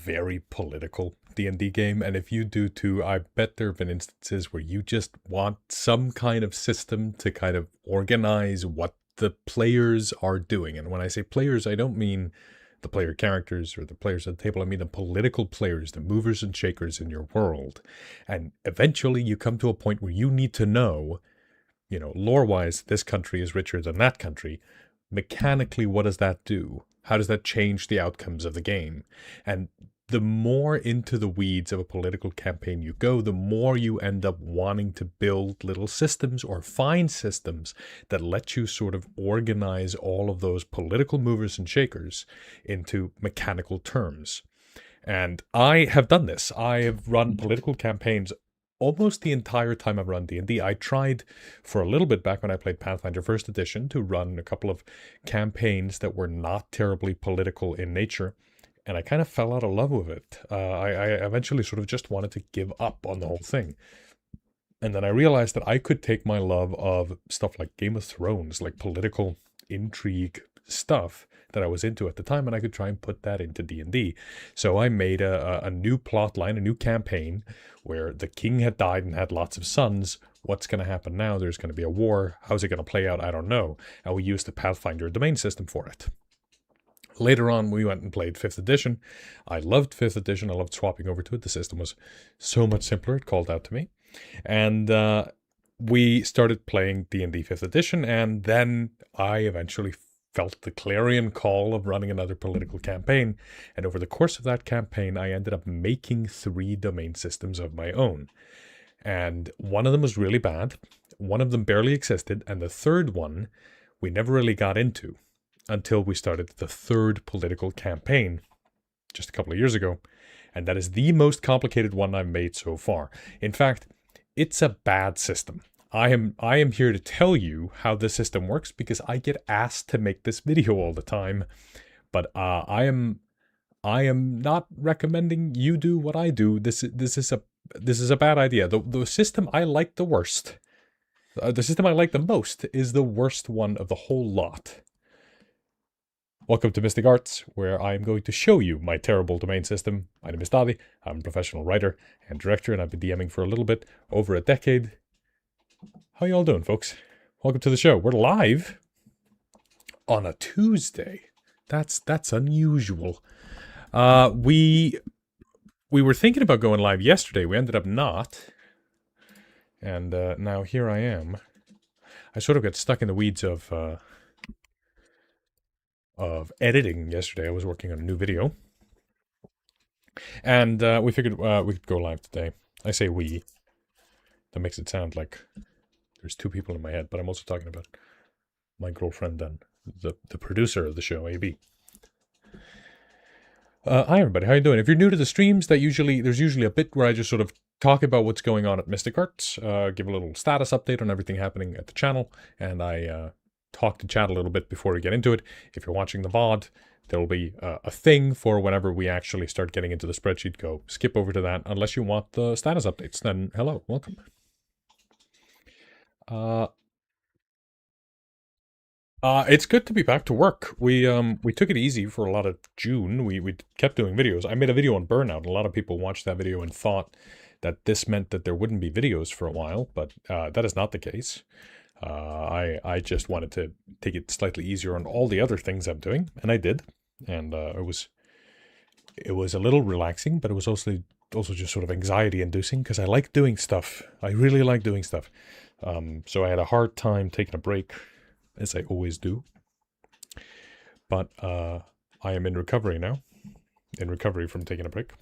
very political D&D game, and if you do too, I bet there have been instances where you just want some kind of system to kind of organize what the players are doing. And when I say players, I don't mean the player characters or the players at the table. I mean the political players, the movers and shakers in your world. And eventually you come to a point where you need to know, lore-wise, this country is richer than that country. Mechanically, what does that do? How does that change the outcomes of the game? And the more into the weeds of a political campaign you go, the more you end up wanting to build little systems or find systems that let you sort of organize all of those political movers and shakers into mechanical terms. And I have done this. I have run political campaigns almost the entire time I've run D&D. I tried for a little bit back when I played Pathfinder First Edition to run a couple of campaigns that were not terribly political in nature, and I kind of fell out of love with it. I eventually sort of just wanted to give up on the whole thing. And then I realized that I could take my love of stuff like Game of Thrones, like political intrigue stuff that I was into at the time, and I could try and put that into D&D. So I made a new plot line, a new campaign, where the king had died and had lots of sons. What's going to happen now? There's going to be a war. How's it going to play out? I don't know. And we used the Pathfinder domain system for it. Later on, we went and played 5th edition. I loved 5th edition. I loved swapping over to it. The system was so much simpler. It called out to me. And we started playing D&D 5th edition, and then I eventually felt the clarion call of running another political campaign. And over the course of that campaign, I ended up making 3 domain systems of my own. And one of them was really bad. One of them barely existed. And the third one, we never really got into until we started the 3rd political campaign just a couple of years ago. And that is the most complicated one I've made so far. In fact, it's a bad system. I am here to tell you how the system works because I get asked to make this video all the time. But I am not recommending you do what I do. This is a bad idea. The system I like the worst, the system I like the most, is the worst one of the whole lot. Welcome to Mystic Arts, where I am going to show you my terrible domain system. My name is Daði. I'm a professional writer and director, and I've been DMing for a little bit, over a decade. How y'all doing, folks? Welcome to the show. We're live on a Tuesday. That's unusual. We were thinking about going live yesterday. We ended up not. And now here I am. I sort of got stuck in the weeds of editing yesterday. I was working on a new video. And we figured we could go live today. I say we. That makes it sound like there's 2 people in my head, but I'm also talking about my girlfriend and the producer of the show, AB. Hi everybody, how you doing? If you're new to the streams, there's usually a bit where I just sort of talk about what's going on at Mystic Arts, give a little status update on everything happening at the channel, and I talk to chat a little bit before we get into it. If you're watching the VOD, there will be a thing for whenever we actually start getting into the spreadsheet. Go skip over to that unless you want the status updates. Then hello, welcome. It's good to be back to work. We took it easy for a lot of June. We kept doing videos. I made a video on burnout. A lot of people watched that video and thought that this meant that there wouldn't be videos for a while, but that is not the case. I just wanted to take it slightly easier on all the other things I'm doing, and I did. And it was a little relaxing, but it was also just sort of anxiety inducing because I like doing stuff. I really like doing stuff. So I had a hard time taking a break, as I always do. But I am in recovery now. In recovery from taking a break.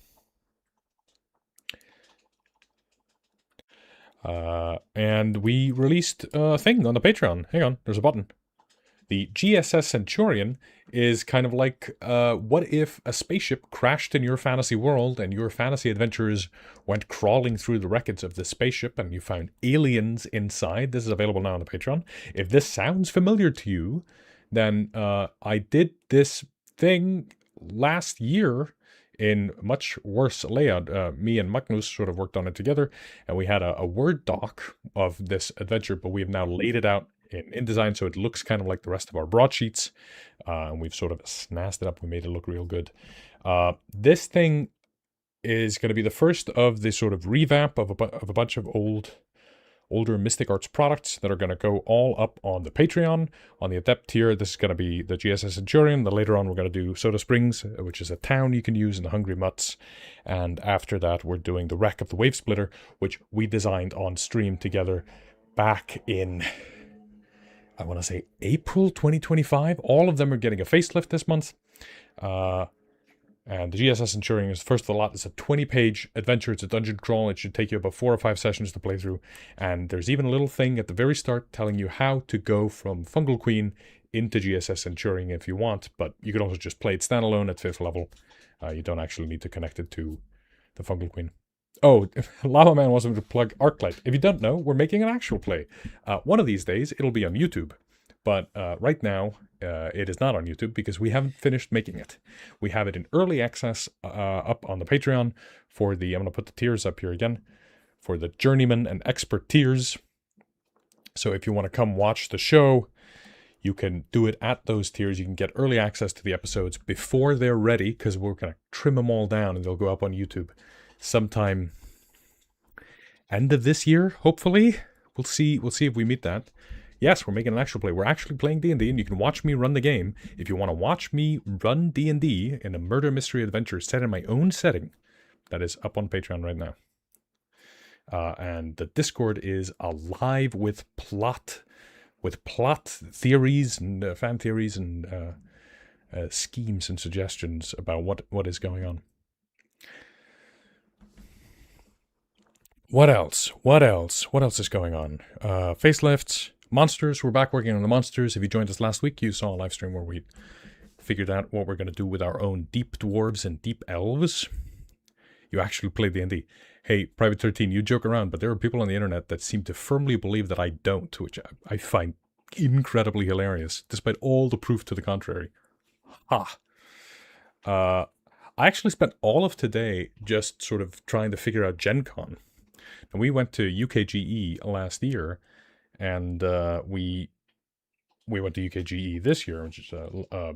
And we released a thing on the Patreon. Hang on, there's a button. The GSS Centurion is kind of like, what if a spaceship crashed in your fantasy world and your fantasy adventurers went crawling through the wreckage of the spaceship and you found aliens inside? This is available now on the Patreon. If this sounds familiar to you, then I did this thing last year in much worse layout. Me and Magnus sort of worked on it together, and we had a Word doc of this adventure, but we have now laid it out in InDesign so it looks kind of like the rest of our broadsheets, and we've sort of snazzed it up. We made it look real good. This thing, is going to be the first of this sort of revamp of a bunch of older Mystic Arts products that are going to go all up on the Patreon. On the Adept tier, this is going to be the GSS Centurion. Then later on, we're going to do Soda Springs, which is a town you can use in the Hungry Mutts. And after that, we're doing the Wreck of the Wave Splitter, which we designed on stream together back in, I want to say, April 2025. All of them are getting a facelift this month. And the GSS Centurion is the first of the lot. It's a 20-page adventure. It's a dungeon crawl. It should take you about 4 or 5 sessions to play through. And there's even a little thing at the very start telling you how to go from Fungal Queen into GSS Centurion if you want. But you can also just play it standalone at 5th level. You don't actually need to connect it to the Fungal Queen. Oh, Lava Man wants me to plug Arclight. If you don't know, we're making an actual play. One of these days, it'll be on YouTube. But right now, it is not on YouTube because we haven't finished making it. We have it in early access up on the Patreon for the, I'm going to put the tiers up here again, for the Journeyman and Expert tiers. So if you want to come watch the show, you can do it at those tiers. You can get early access to the episodes before they're ready because we're going to trim them all down and they'll go up on YouTube sometime end of this year, hopefully. We'll see if we meet that. Yes, we're making an actual play. We're actually playing D&D, and you can watch me run the game. If you want to watch me run D&D in a murder mystery adventure set in my own setting, that is up on Patreon right now. And the Discord is alive with plot theories and fan theories and schemes and suggestions about what is going on. What else? What else is going on? Facelifts. Monsters, we're back working on the monsters. If you joined us last week, you saw a live stream where we figured out what we're going to do with our own deep dwarves and deep elves. You actually played D&D. Hey, Private 13, you joke around, but there are people on the internet that seem to firmly believe that I don't, which I find incredibly hilarious, despite all the proof to the contrary. Ha! I actually spent all of today just sort of trying to figure out Gen Con. And we went to UKGE last year, and we went to UKGE this year, which is a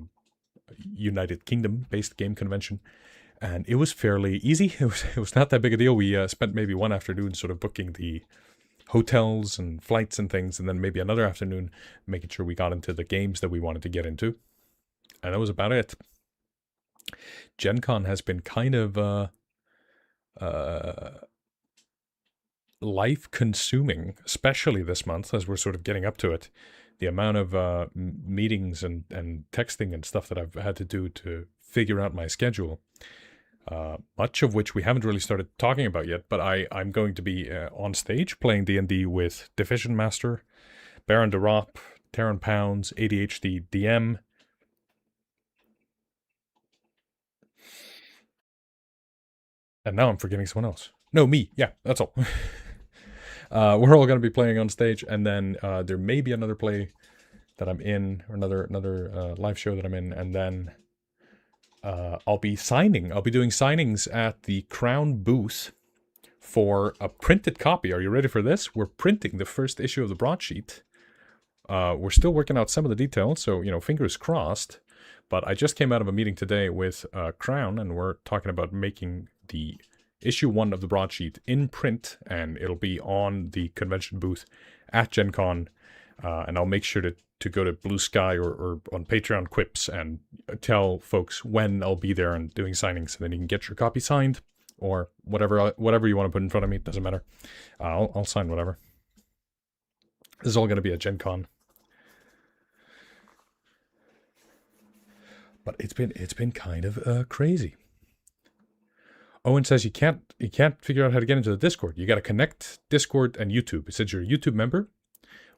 United Kingdom-based game convention, and it was fairly easy. It was not that big a deal. We spent maybe one afternoon sort of booking the hotels and flights and things, and then maybe another afternoon making sure we got into the games that we wanted to get into, and that was about it. Gen Con has been kind of life-consuming, especially this month as we're sort of getting up to it. The amount of meetings and texting and stuff that I've had to do to figure out my schedule, much of which we haven't really started talking about yet, but I'm going to be on stage playing D&D with Deficient Master, Baron DeRop, Terran Pounds, ADHD DM, and now I'm forgetting someone else. No, me. Yeah, that's all. We're all going to be playing on stage, and then there may be another play that I'm in, or another live show that I'm in, and then I'll be doing signings at the Crown booth for a printed copy. Are you ready for this? We're printing the first issue of the broadsheet. We're still working out some of the details, so, fingers crossed. But I just came out of a meeting today with Crown, and we're talking about making the issue 1 of the broadsheet in print, and it'll be on the convention booth at Gen Con. And I'll make sure to go to Blue Sky or on Patreon Quips and tell folks when I'll be there and doing signings, and then you can get your copy signed or whatever you want to put in front of me. It doesn't matter. I'll sign whatever. This is all going to be at Gen Con. But it's been kind of crazy. Owen says you can't figure out how to get into the Discord. You got to connect Discord and YouTube. It says you're a YouTube member,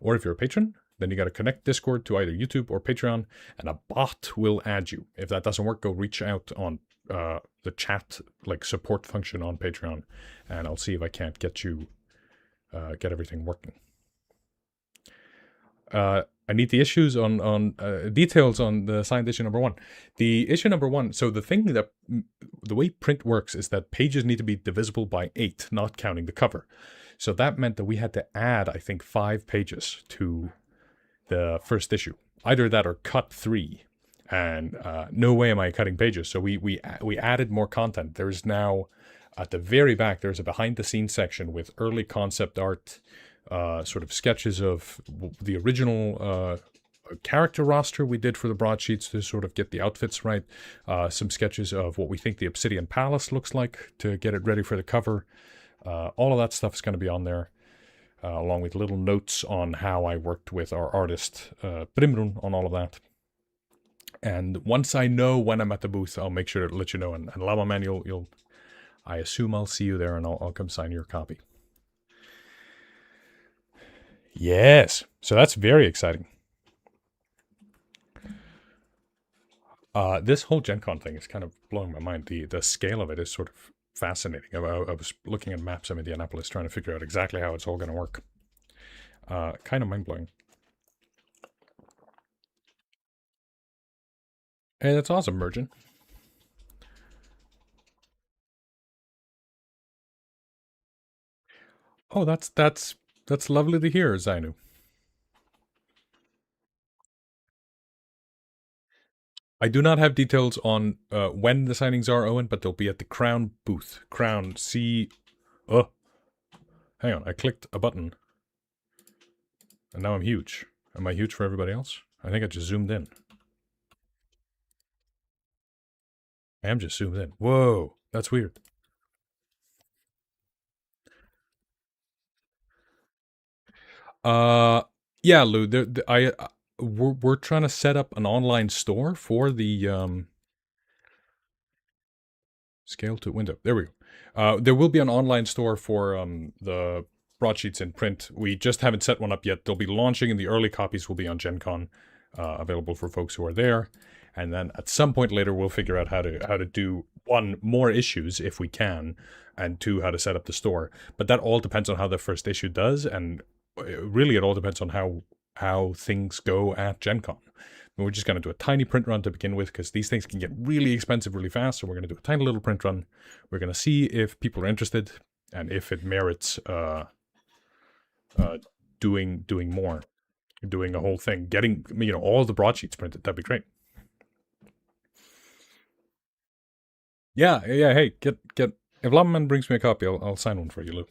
or if you're a patron, then you got to connect Discord to either YouTube or Patreon, and a bot will add you. If that doesn't work, go reach out on the chat support function on Patreon, and I'll see if I can't get you get everything working. I need the issues on details on the signed issue number 1. The issue number 1. So the way print works is that pages need to be divisible by 8, not counting the cover. So that meant that we had to add, I think, 5 pages to the first issue. Either that or cut 3. And no way am I cutting pages. So we added more content. There's now At the very back, there's a behind-the-scenes section with early concept art, sort of sketches of the original character roster we did for the broadsheets to sort of get the outfits right. Some sketches of what we think the Obsidian Palace looks like to get it ready for the cover. All of that stuff is going to be on there, along with little notes on how I worked with our artist, Brimrun, on all of that. And once I know when I'm at the booth, I'll make sure to let you know. And Llama Man, you'll I assume I'll see you there, and I'll come sign your copy. Yes, so that's very exciting. This whole Gen Con thing is kind of blowing my mind. The scale of it is sort of fascinating. I was looking at maps of Indianapolis trying to figure out exactly how it's all going to work. Kind of mind-blowing. Hey, that's awesome, Mergen. Oh, that's lovely to hear, Zainu. I do not have details on when the signings are, Owen, but they'll be at the Crown booth. Crown C. Oh, hang on. I clicked a button, and now I'm huge. Am I huge for everybody else? I think I just zoomed in. I am just zoomed in. Whoa, that's weird. Yeah, Lou. We're trying to set up an online store for the scale to window. There we go. There will be an online store for the broadsheets in print. We just haven't set one up yet. They'll be launching, and the early copies will be on Gen Con, available for folks who are there. And then at some point later, we'll figure out how to do, one, more issues if we can, and two, how to set up the store. But that all depends on how the first issue does, and really it all depends on how things go at Gen Con. We're just going to do a tiny print run to begin with, because these things can get really expensive really fast. So we're going to do a tiny little print run. We're going to see if people are interested and if it merits doing more, doing a whole thing, getting all the broadsheets printed. That'd be great. Yeah. Hey, get. If Lamman brings me a copy, I'll sign one for you, Lou.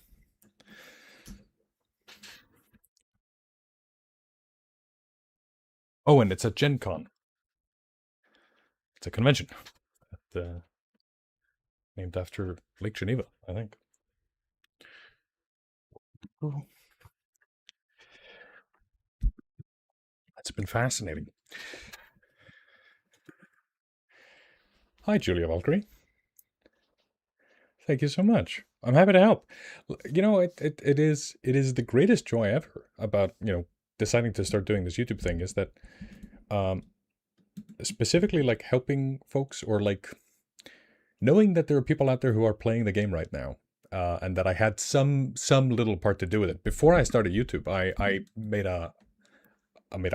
Oh, and it's at Gen Con. It's a convention. Named after Lake Geneva, I think. Ooh. It's been fascinating. Hi, Julia Valkyrie. Thank you so much. I'm happy to help. It is the greatest joy ever about deciding to start doing this YouTube thing, is that specifically like helping folks, or like knowing that there are people out there who are playing the game right now, and that I had some little part to do with it. Before I started YouTube, I made a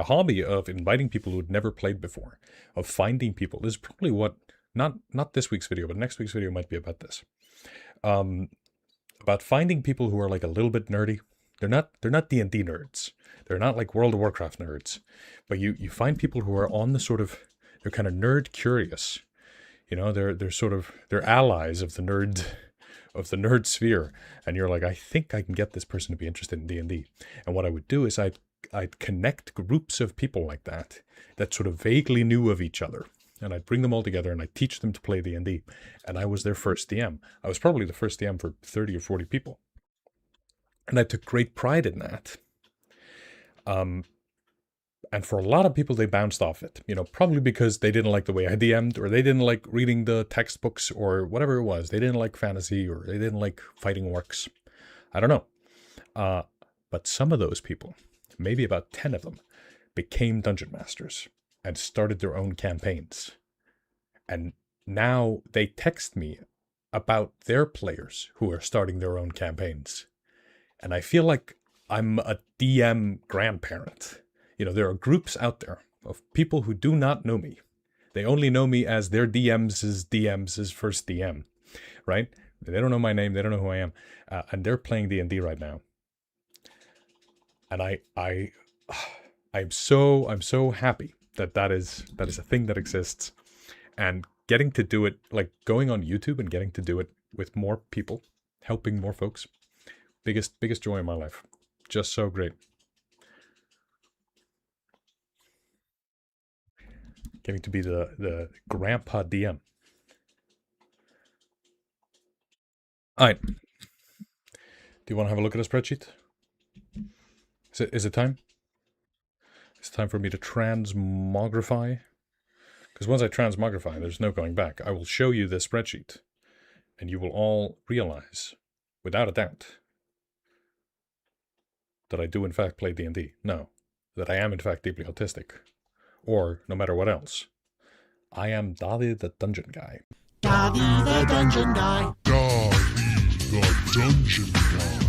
hobby of inviting people who had never played before, of finding people. This is probably what, not this week's video, but next week's video might be about this. About finding people who are like a little bit nerdy. They're not D&D nerds. They're not like World of Warcraft nerds. But you find people who are on the sort of, they're kind of nerd curious. They're allies of the nerd sphere. And you're like, I think I can get this person to be interested in D&D. And what I would do is I'd connect groups of people like that sort of vaguely knew of each other. And I'd bring them all together and I'd teach them to play D&D. And I was their first DM. I was probably the first DM for 30 or 40 people. And I took great pride in that. And for a lot of people, they bounced off it, probably because they didn't like the way I DM'd, or they didn't like reading the textbooks, or whatever it was. They didn't like fantasy, or they didn't like fighting orcs. I don't know. But some of those people, maybe about 10 of them, became dungeon masters and started their own campaigns. And now they text me about their players who are starting their own campaigns. And I feel like I'm a DM grandparent. There are groups out there of people who do not know me. They only know me as their DM's first DM, right? They don't know my name. They don't know who I am. And they're playing D&D right now. And I'm so happy that is a thing that exists, and getting to do it, like going on YouTube and getting to do it with more people, helping more folks. Biggest joy in my life. Just so great. Getting to be the grandpa DM. Alright. Do you want to have a look at a spreadsheet? Is it time? It's time for me to transmogrify. Because once I transmogrify, there's no going back. I will show you this spreadsheet. And you will all realize, without a doubt, that I do in fact play D&D. No, that I am in fact deeply autistic. Or, no matter what else, I am Daði the Dungeon Guy. Daði the Dungeon Guy. Daði the Dungeon Guy.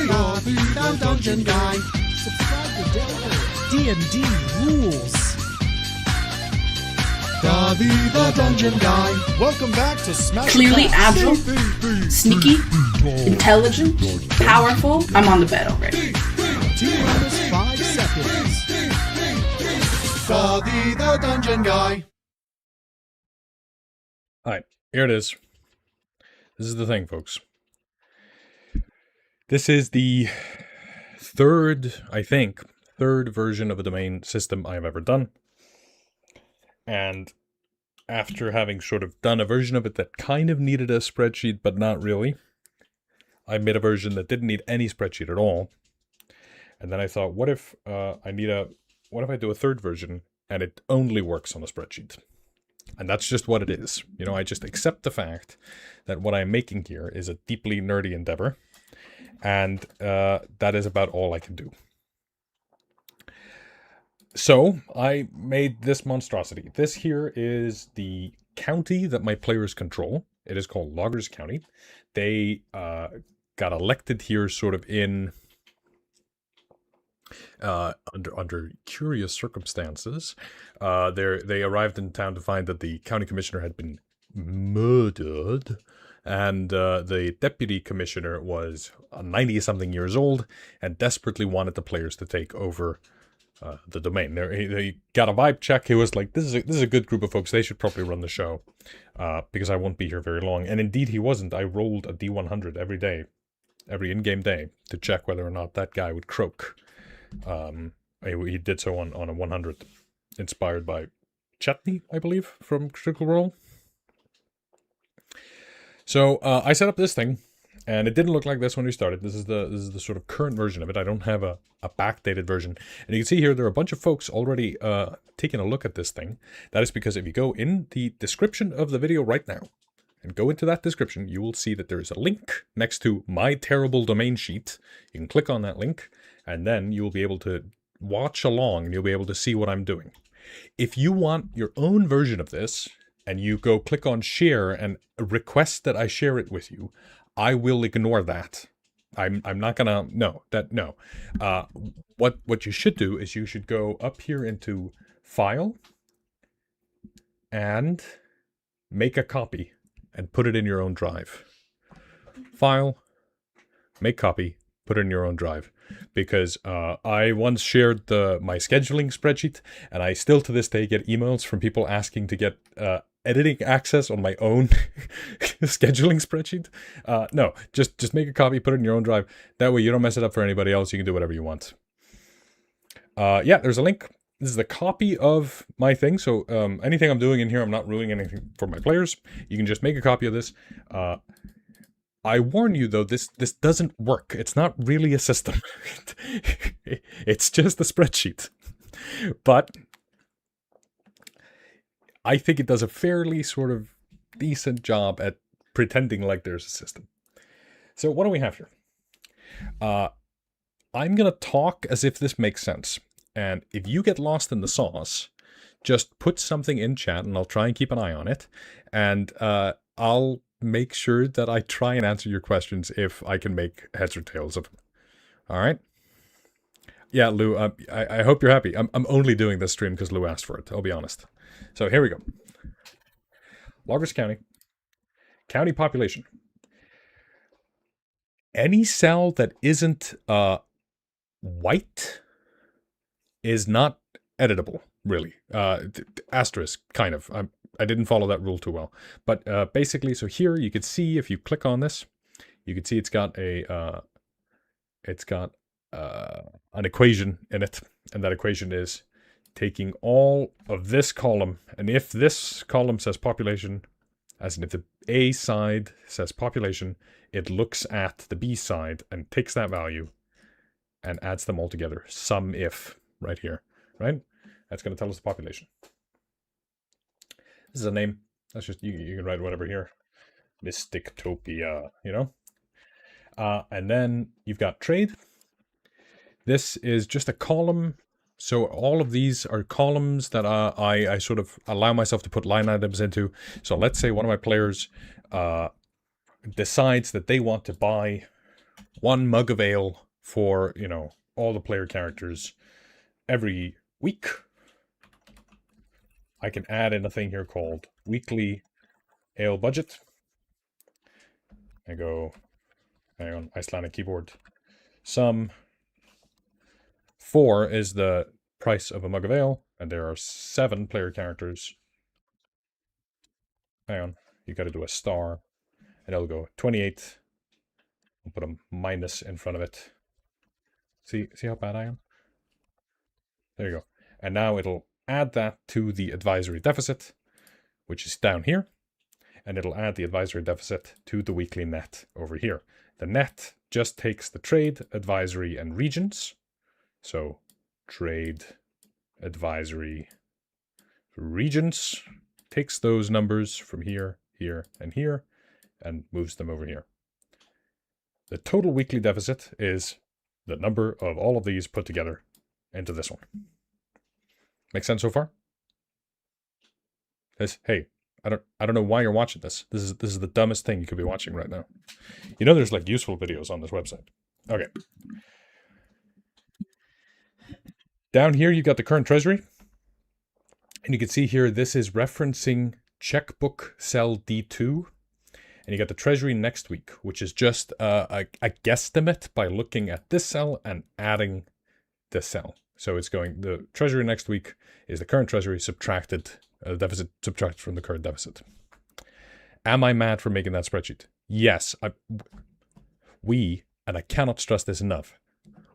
Daði the Dungeon Guy. Subscribe to Dillhorne. D&D rules. Daði the Dungeon Guy. Welcome back to Smash. Clearly agile, sneaky, intelligent, powerful. I'm on the bed already. Team members 5 seconds. Daði the Dungeon Guy. Alright, here it is. This is the thing, folks. This is the third version of a domain system I have ever done. And after having sort of done a version of it that kind of needed a spreadsheet, but not really, I made a version that didn't need any spreadsheet at all. And then I thought, what if I do a third version and it only works on a spreadsheet? And that's just what it is. You know, I just accept the fact that what I'm making here is a deeply nerdy endeavor. And that is about all I can do. So I made this monstrosity. This here is the county that my players control. It is called Loggers County. They got elected here sort of in under curious circumstances. They arrived in town to find that the county commissioner had been murdered, and the deputy commissioner was 90-something years old and desperately wanted the players to take over the domain. They got a vibe check. He was like, this is a good group of folks. They should probably run the show because I won't be here very long. And indeed he wasn't. I rolled a D100 every day, every in-game day, to check whether or not that guy would croak. He did so on a 100, inspired by Chutney, I believe, from Critical Role. So I set up this thing, and it didn't look like this when we started. This is the sort of current version of it. I don't have a backdated version. And you can see here there are a bunch of folks already taking a look at this thing. That is because if you go in the description of the video right now, and go into that description, you will see that there is a link next to my terrible domain sheet. You can click on that link, and then you will be able to watch along, and you'll be able to see what I'm doing. If you want your own version of this, and you go click on share and request that I share it with you, I will ignore that. I'm not gonna, no. What you should do is you should go up here into File, and make a copy, and put it in your own drive. File, make copy, put it in your own drive. Because I once shared my scheduling spreadsheet, and I still to this day get emails from people asking to get editing access on my own scheduling spreadsheet. No, just make a copy, put it in your own drive. That way you don't mess it up for anybody else. You can do whatever you want. Yeah, there's a link. This is the copy of my thing. So anything I'm doing in here, I'm not ruining anything for my players. You can just make a copy of this. I warn you, though, this doesn't work. It's not really a system. It's just a spreadsheet. But I think it does a fairly sort of decent job at pretending like there's a system. So what do we have here? I'm going to talk as if this makes sense. And if you get lost in the sauce, just put something in chat and I'll try and keep an eye on it. And I'll make sure that I try and answer your questions if I can make heads or tails of them. All right? Yeah, Lou, I hope you're happy. I'm only doing this stream because Lou asked for it, I'll be honest. So here we go. Loggers County. County population. Any cell that isn't white is not editable, really. Asterisk, kind of. I didn't follow that rule too well. But basically, so here you could see, if you click on this, you can see it's got an equation in it, and that equation is taking all of this column, and if this column says population, as in if the A side says population, it looks at the B side and takes that value and adds them all together. Sum if, right here, right? That's going to tell us the population. This is a name. That's just, you can write whatever here. Mystictopia, you know? And then you've got trade. This is just a column. So all of these are columns that I sort of allow myself to put line items into. So let's say one of my players decides that they want to buy 1 mug of ale for, you know, all the player characters every week. I can add in a thing here called weekly ale budget. I go, hang on, Icelandic keyboard. Sum 4 is the price of a mug of ale, and there are 7 player characters. Hang on, you got to do a star, and it'll go 28. I'll put a minus in front of it. See how bad I am? There you go. And now it'll add that to the advisory deficit, which is down here, and it'll add the advisory deficit to the weekly net over here. The net just takes the trade, advisory, and regions. So trade, advisory, regions, takes those numbers from here, here, and here, and moves them over here. The total weekly deficit is the number of all of these put together into this one. Make sense so far? Hey, I don't know why you're watching this. This is the dumbest thing you could be watching right now. You know, there's like useful videos on this website. Okay. Down here, you've got the current treasury. And you can see here, this is referencing checkbook cell D2. And you got the treasury next week, which is just a guesstimate by looking at this cell and adding this cell. So it's going, the treasury next week is the current treasury subtracted, deficit subtracted from the current deficit. Am I mad for making that spreadsheet? Yes. And I cannot stress this enough,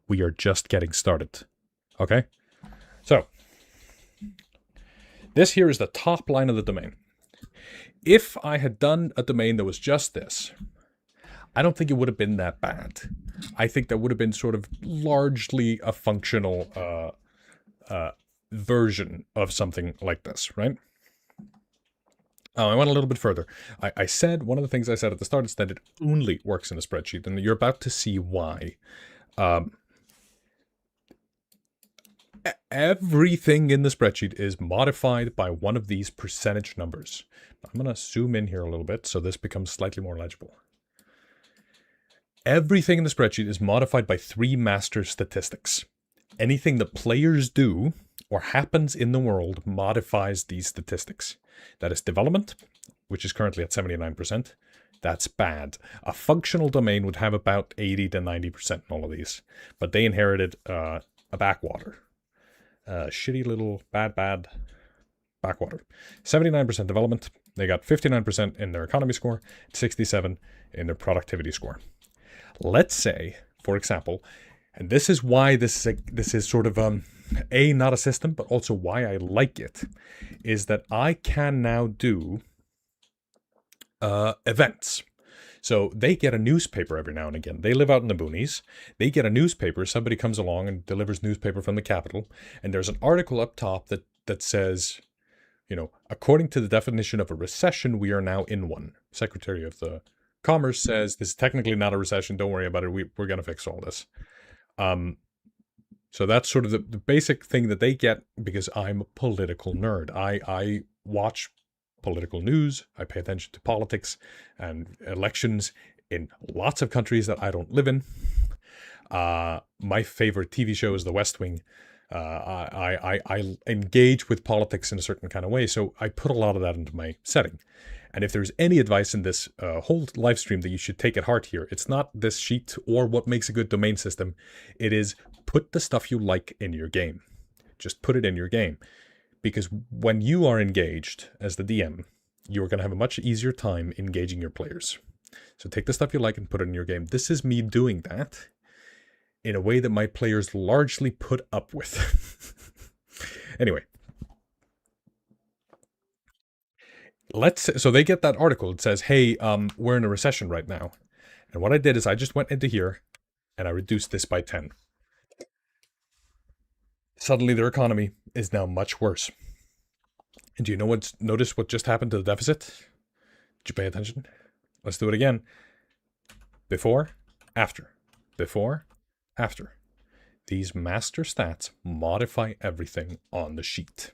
we are just getting started. Okay? So, this here is the top line of the domain. If I had done a domain that was just this, I don't think it would have been that bad. I think that would have been sort of largely a functional version of something like this, right? I went a little bit further. I said, one of the things I said at the start is that it only works in a spreadsheet, and you're about to see why. Everything in the spreadsheet is modified by one of these percentage numbers. I'm going to zoom in here a little bit so this becomes slightly more legible. Everything in the spreadsheet is modified by 3 master statistics. Anything that players do or happens in the world modifies these statistics. That is development, which is currently at 79%. That's bad. A functional domain would have about 80 to 90% in all of these, but they inherited a backwater. Shitty little bad backwater. 79% development. They got 59% in their economy score, 67% in their productivity score. Let's say, for example, and this is why this is sort of not a system, but also why I like it, is that I can now do events. So they get a newspaper every now and again. They live out in the boonies. They get a newspaper. Somebody comes along and delivers newspaper from the capital. And there's an article up top that says, you know, according to the definition of a recession, we are now in one. Secretary of the Commerce says this is technically not a recession. Don't worry about it. We're going to fix all this. So that's sort of the basic thing that they get because I'm a political nerd. I watch political news. I pay attention to politics and elections in lots of countries that I don't live in. My favorite TV show is The West Wing. I engage with politics in a certain kind of way, so I put a lot of that into my setting. And if there's any advice in this whole live stream that you should take at heart here, it's not this sheet or what makes a good domain system. It is put the stuff you like in your game. Just put it in your game. Because when you are engaged as the DM, you're going to have a much easier time engaging your players. So take the stuff you like and put it in your game. This is me doing that in a way that my players largely put up with. Anyway. So they get that article. It says, hey, we're in a recession right now. And what I did is I just went into here and I reduced this by 10. Suddenly their economy is now much worse. And do you notice what just happened to the deficit? Did you pay attention? Let's do it again. Before, after. Before, after. These master stats modify everything on the sheet.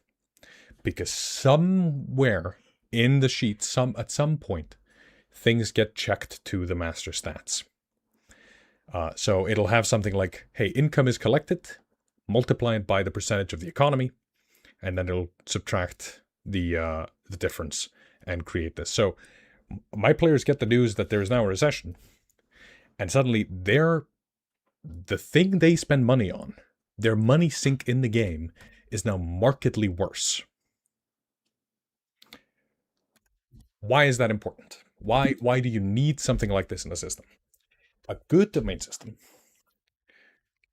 Because somewhere in the sheet, at some point, things get checked to the master stats. So it'll have something like, hey, income is collected, multiplied by the percentage of the economy, and then it'll subtract the difference and create this. So my players get the news that there is now a recession, and suddenly the thing they spend money on, their money sink in the game, is now markedly worse. Why is that important? Why do you need something like this in a system? A good domain system,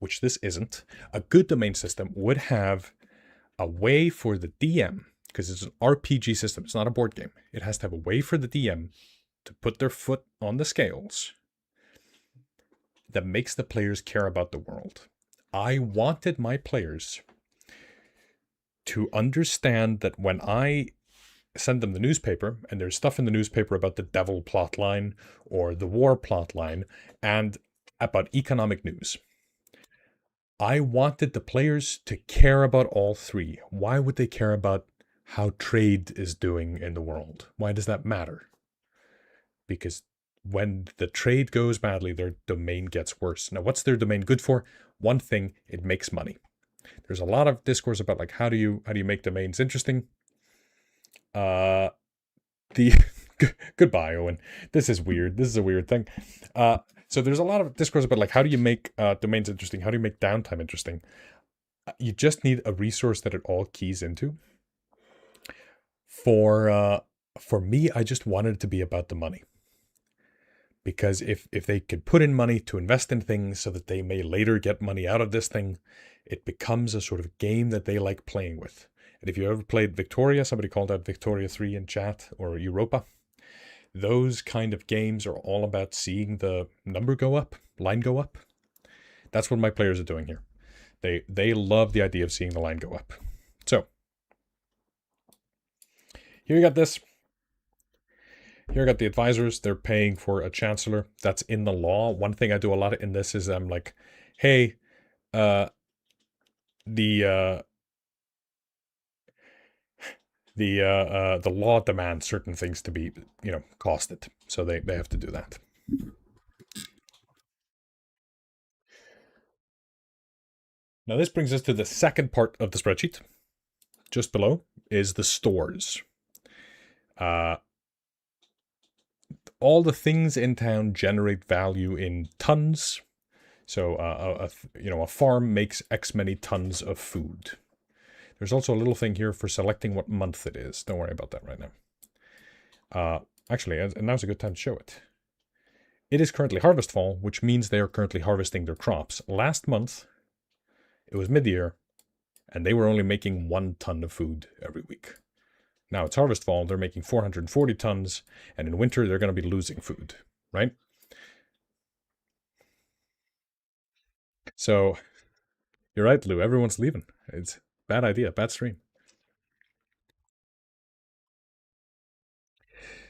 which this isn't, a good domain system would have a way for the DM, because it's an RPG system, it's not a board game. It has to have a way for the DM to put their foot on the scales that makes the players care about the world. I wanted my players to understand that when I send them the newspaper, and there's stuff in the newspaper about the devil plotline or the war plotline and about economic news. I wanted the players to care about all three. Why would they care about how trade is doing in the world? Why does that matter? Because when the trade goes badly, their domain gets worse. Now, what's their domain good for? One thing, it makes money. There's a lot of discourse about like how do you make domains interesting? Goodbye, Owen. This is weird. This is a weird thing. So there's a lot of discourse about like how do you make domains interesting? How do you make downtime interesting? You just need a resource that it all keys into. For me, I just wanted it to be about the money. Because if they could put in money to invest in things so that they may later get money out of this thing, it becomes a sort of game that they like playing with. And if you ever played Victoria, somebody called out Victoria 3 in chat, or Europa, those kind of games are all about seeing the number go up, line go up. That's what my players are doing here. They love the idea of seeing the line go up. So, here you got this. Here I got the advisors. They're paying for a chancellor. That's in the law. One thing I do a lot in this is I'm like, hey, the law demands certain things to be, costed. So they have to do that. Now this brings us to the second part of the spreadsheet. Just below is the stores. All the things in town generate value in tons. So a farm makes X many tons of food. There's also a little thing here for selecting what month it is. Don't worry about that right now. Actually, now's a good time to show it. It is currently harvest fall, which means they are currently harvesting their crops. Last month, it was mid-year, and they were only making 1 ton of food every week. Now it's harvest fall, they're making 440 tons, and in winter, they're going to be losing food, right? So, you're right, Lou, everyone's leaving. It's a bad idea, bad stream.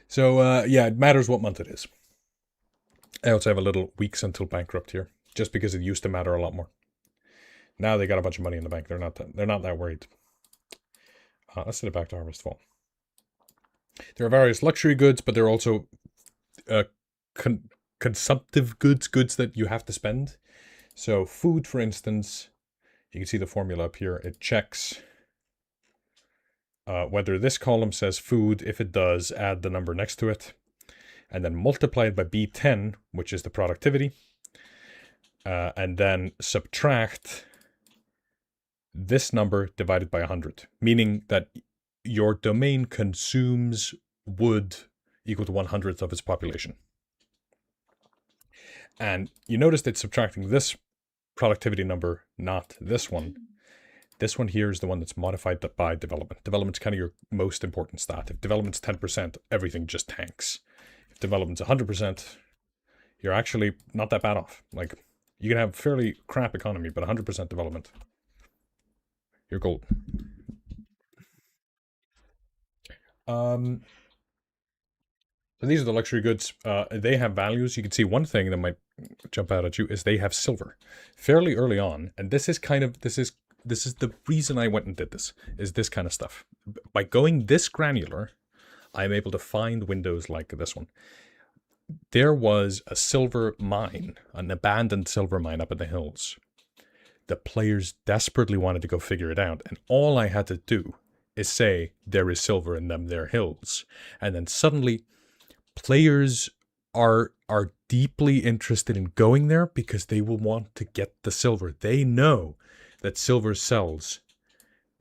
So, yeah, it matters what month it is. I also have a little weeks until bankrupt here, just because it used to matter a lot more. Now they got a bunch of money in the bank. They're not that worried. Let's set it back to harvest fall. There are various luxury goods, but there are also consumptive goods that you have to spend. So food, for instance, you can see the formula up here. It checks whether this column says food. If it does, add the number next to it. And then multiply it by B10, which is the productivity. And then subtract this number divided by 100, meaning that your domain consumes wood equal to 1/100th of its population. And you notice it's subtracting this productivity number, not this one. This one here is the one that's modified by development. Development's kind of your most important stat. If development's 10%, everything just tanks. If development's 100%, you're actually not that bad off. Like, you can have fairly crap economy, but 100% development, you're gold. So these are the luxury goods. They have values. You can see one thing that might jump out at you is they have silver fairly early on. And this is the reason I went and did this, is this kind of stuff. By going this granular, I'm able to find windows like this one. There was a silver mine, an abandoned silver mine up in the hills. The players desperately wanted to go figure it out. And all I had to do is say, there is silver in them, their hills. And then suddenly players are deeply interested in going there because they will want to get the silver. They know that silver sells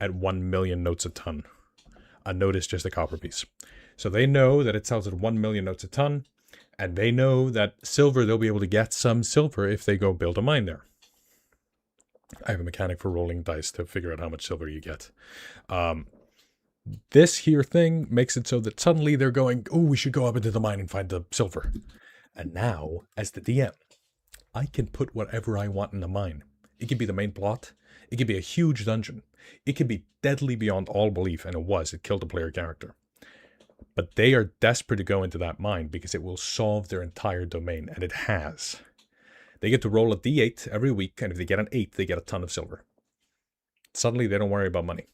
at 1 million notes a ton. A note is just a copper piece. So they know that it sells at 1 million notes a ton, and they know that silver, they'll be able to get some silver if they go build a mine there. I have a mechanic for rolling dice to figure out how much silver you get. This here thing makes it so that suddenly they're going, oh, we should go up into the mine and find the silver. And now, as the DM, I can put whatever I want in the mine. It could be the main plot. It could be a huge dungeon. It could be deadly beyond all belief, and it was. It killed a player character. But they are desperate to go into that mine because it will solve their entire domain, and it has. They get to roll a d8 every week, and if they get an 8, they get a ton of silver. Suddenly, they don't worry about money.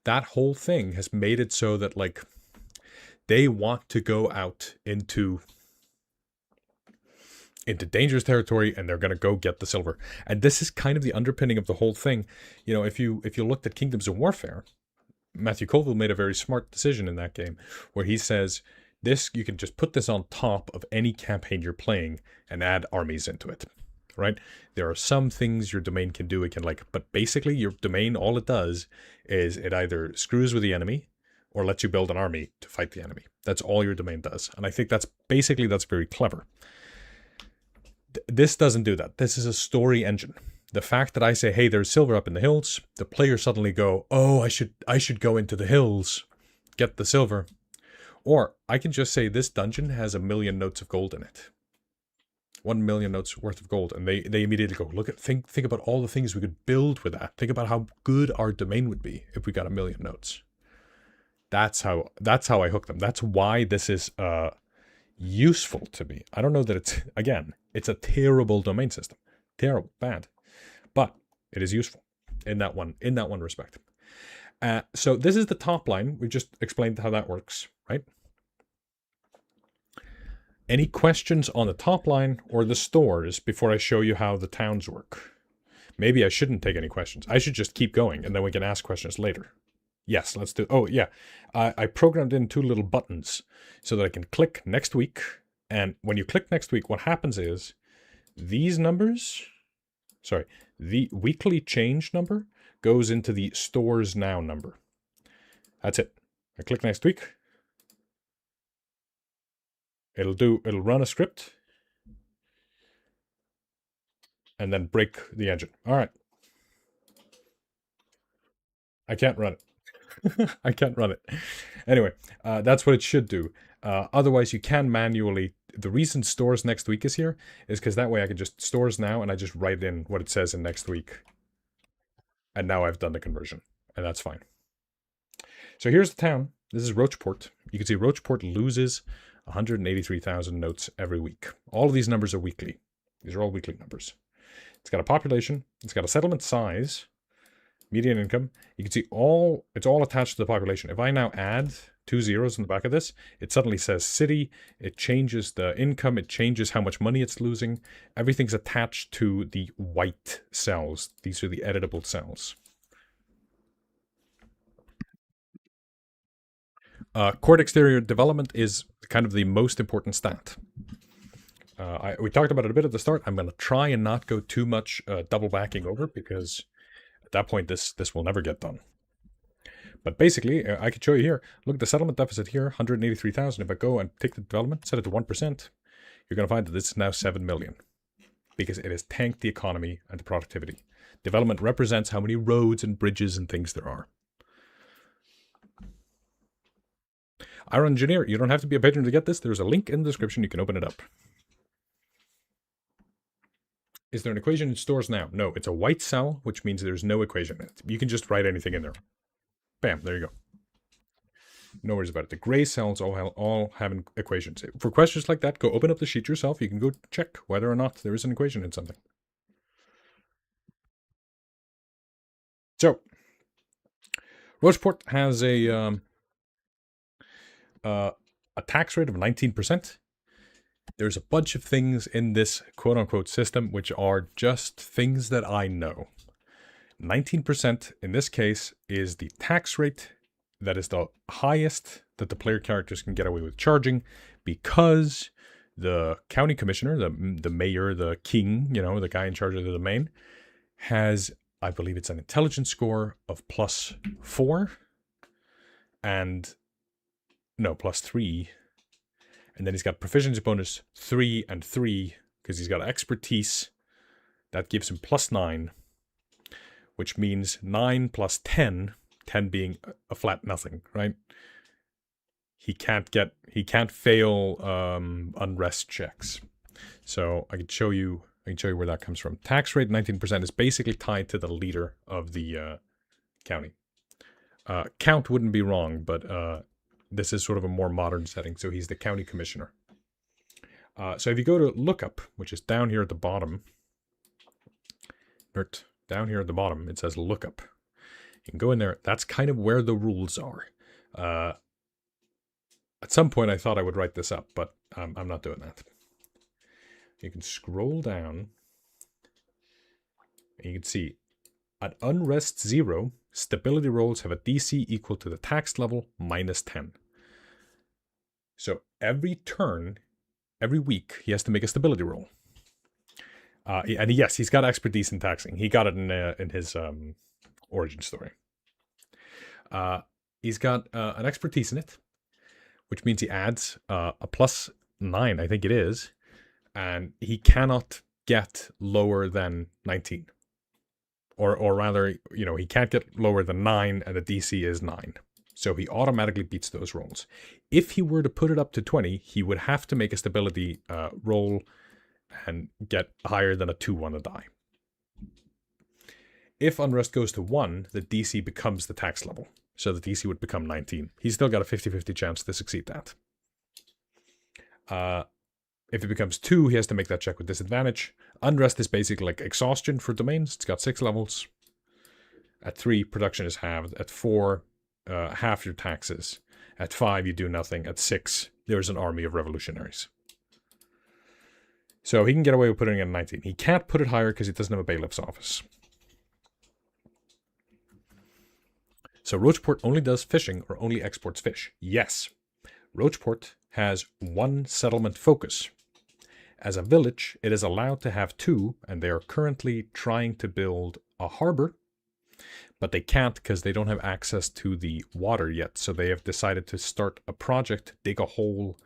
That whole thing has made it so that, like, they want to go out into dangerous territory, and they're going to go get the silver. And this is kind of the underpinning of the whole thing. You know, if you looked at Kingdoms of Warfare, Matthew Colville made a very smart decision in that game where he says, this, you can just put this on top of any campaign you're playing and add armies into it, right? There are some things your domain can do. It can, like, but basically your domain, all it does is it either screws with the enemy or lets you build an army to fight the enemy. That's all your domain does. And I think that's very clever. This doesn't do that. This is a story engine. The fact that I say, hey, there's silver up in the hills, the players suddenly go, oh, I should go into the hills, get the silver. Or I can just say this dungeon has 1 million notes of gold in it. 1 million notes worth of gold. And they immediately go, think about all the things we could build with that. Think about how good our domain would be if we got 1 million notes. That's how I hook them. That's why this is useful to me. I don't know that it's a terrible domain system. Terrible, bad. But it is useful in that one respect. So this is the top line. We just explained how that works, right? Any questions on the top line or the stores before I show you how the towns work? Maybe I shouldn't take any questions. I should just keep going, and then we can ask questions later. Yes, let's do. Oh, yeah. I programmed in 2 little buttons so that I can click next week. And when you click next week, what happens is these numbers, the weekly change number goes into the stores now number. That's it. I click next week. It'll run a script and then break the engine. All right. I can't run it. I can't run it. Anyway, that's what it should do. Otherwise, you can manually. The reason stores next week is here is because that way I can just stores now and I just write in what it says in next week. And now I've done the conversion, and that's fine. So here's the town. This is Rocheport. You can see Rocheport loses 183,000 notes every week. All of these numbers are weekly. These are all weekly numbers. It's got a population. It's got a settlement size. Median income. You can see it's all attached to the population. If I now add 2 zeros in the back of this, it suddenly says city. It changes the income. It changes how much money it's losing. Everything's attached to the white cells. These are the editable cells. Court exterior development is kind of the most important stat. We talked about it a bit at the start. I'm going to try and not go too much double backing over, because at that point this will never get done. But basically, I could show you here. Look at the settlement deficit here, 183,000. If I go and take the development, set it to 1%, you're going to find that this is now 7 million. Because it has tanked the economy and the productivity. Development represents how many roads and bridges and things there are. Iron Engineer, you don't have to be a patron to get this. There's a link in the description. You can open it up. Is there an equation in stores now? No, it's a white cell, which means there's no equation in it. You can just write anything in there. Bam, there you go. No worries about it. The gray cells all have equations. For questions like that, go open up the sheet yourself. You can go check whether or not there is an equation in something. So, Rocheport has a tax rate of 19%. There's a bunch of things in this quote-unquote system which are just things that I know. 19% in this case is the tax rate that is the highest that the player characters can get away with charging, because the county commissioner, the mayor, the king, the guy in charge of the domain, has, I believe it's an intelligence score of +4 and no, +3. And then he's got proficiency bonus 3 and 3, because he's got expertise. That gives him +9, which means 9 plus 10, 10 being a flat nothing, right? He can't fail unrest checks. So I can show you where that comes from. Tax rate 19% is basically tied to the leader of the county. Count wouldn't be wrong, but this is sort of a more modern setting, so he's the county commissioner. So if you go to lookup, which is down here at the bottom, down here at the bottom, it says lookup. You can go in there. That's kind of where the rules are. At some point, I thought I would write this up, but I'm not doing that. You can scroll down, and you can see at unrest 0, stability rolls have a DC equal to the tax level -10. So every turn, every week, he has to make a stability roll. And yes, he's got expertise in taxing. He got it in his origin story. He's got an expertise in it, which means he adds a +9, I think it is, and he cannot get lower than 19. Or rather, he can't get lower than 9, and the DC is 9. So he automatically beats those rolls. If he were to put it up to 20, he would have to make a stability roll and get higher than a 2 on the die. If unrest goes to 1, the DC becomes the tax level. So the DC would become 19. He's still got a 50-50 chance to succeed that. If it becomes 2, he has to make that check with disadvantage. Unrest is basically like exhaustion for domains. It's got 6 levels. At 3, production is halved. At 4, half your taxes. At 5, you do nothing. At 6, there's an army of revolutionaries. So he can get away with putting it at 19. He can't put it higher because he doesn't have a bailiff's office. So Rocheport only does fishing or only exports fish. Yes, Rocheport has 1 settlement focus. As a village, it is allowed to have 2, and they are currently trying to build a harbor, but they can't because they don't have access to the water yet. So they have decided to start a project to dig a hole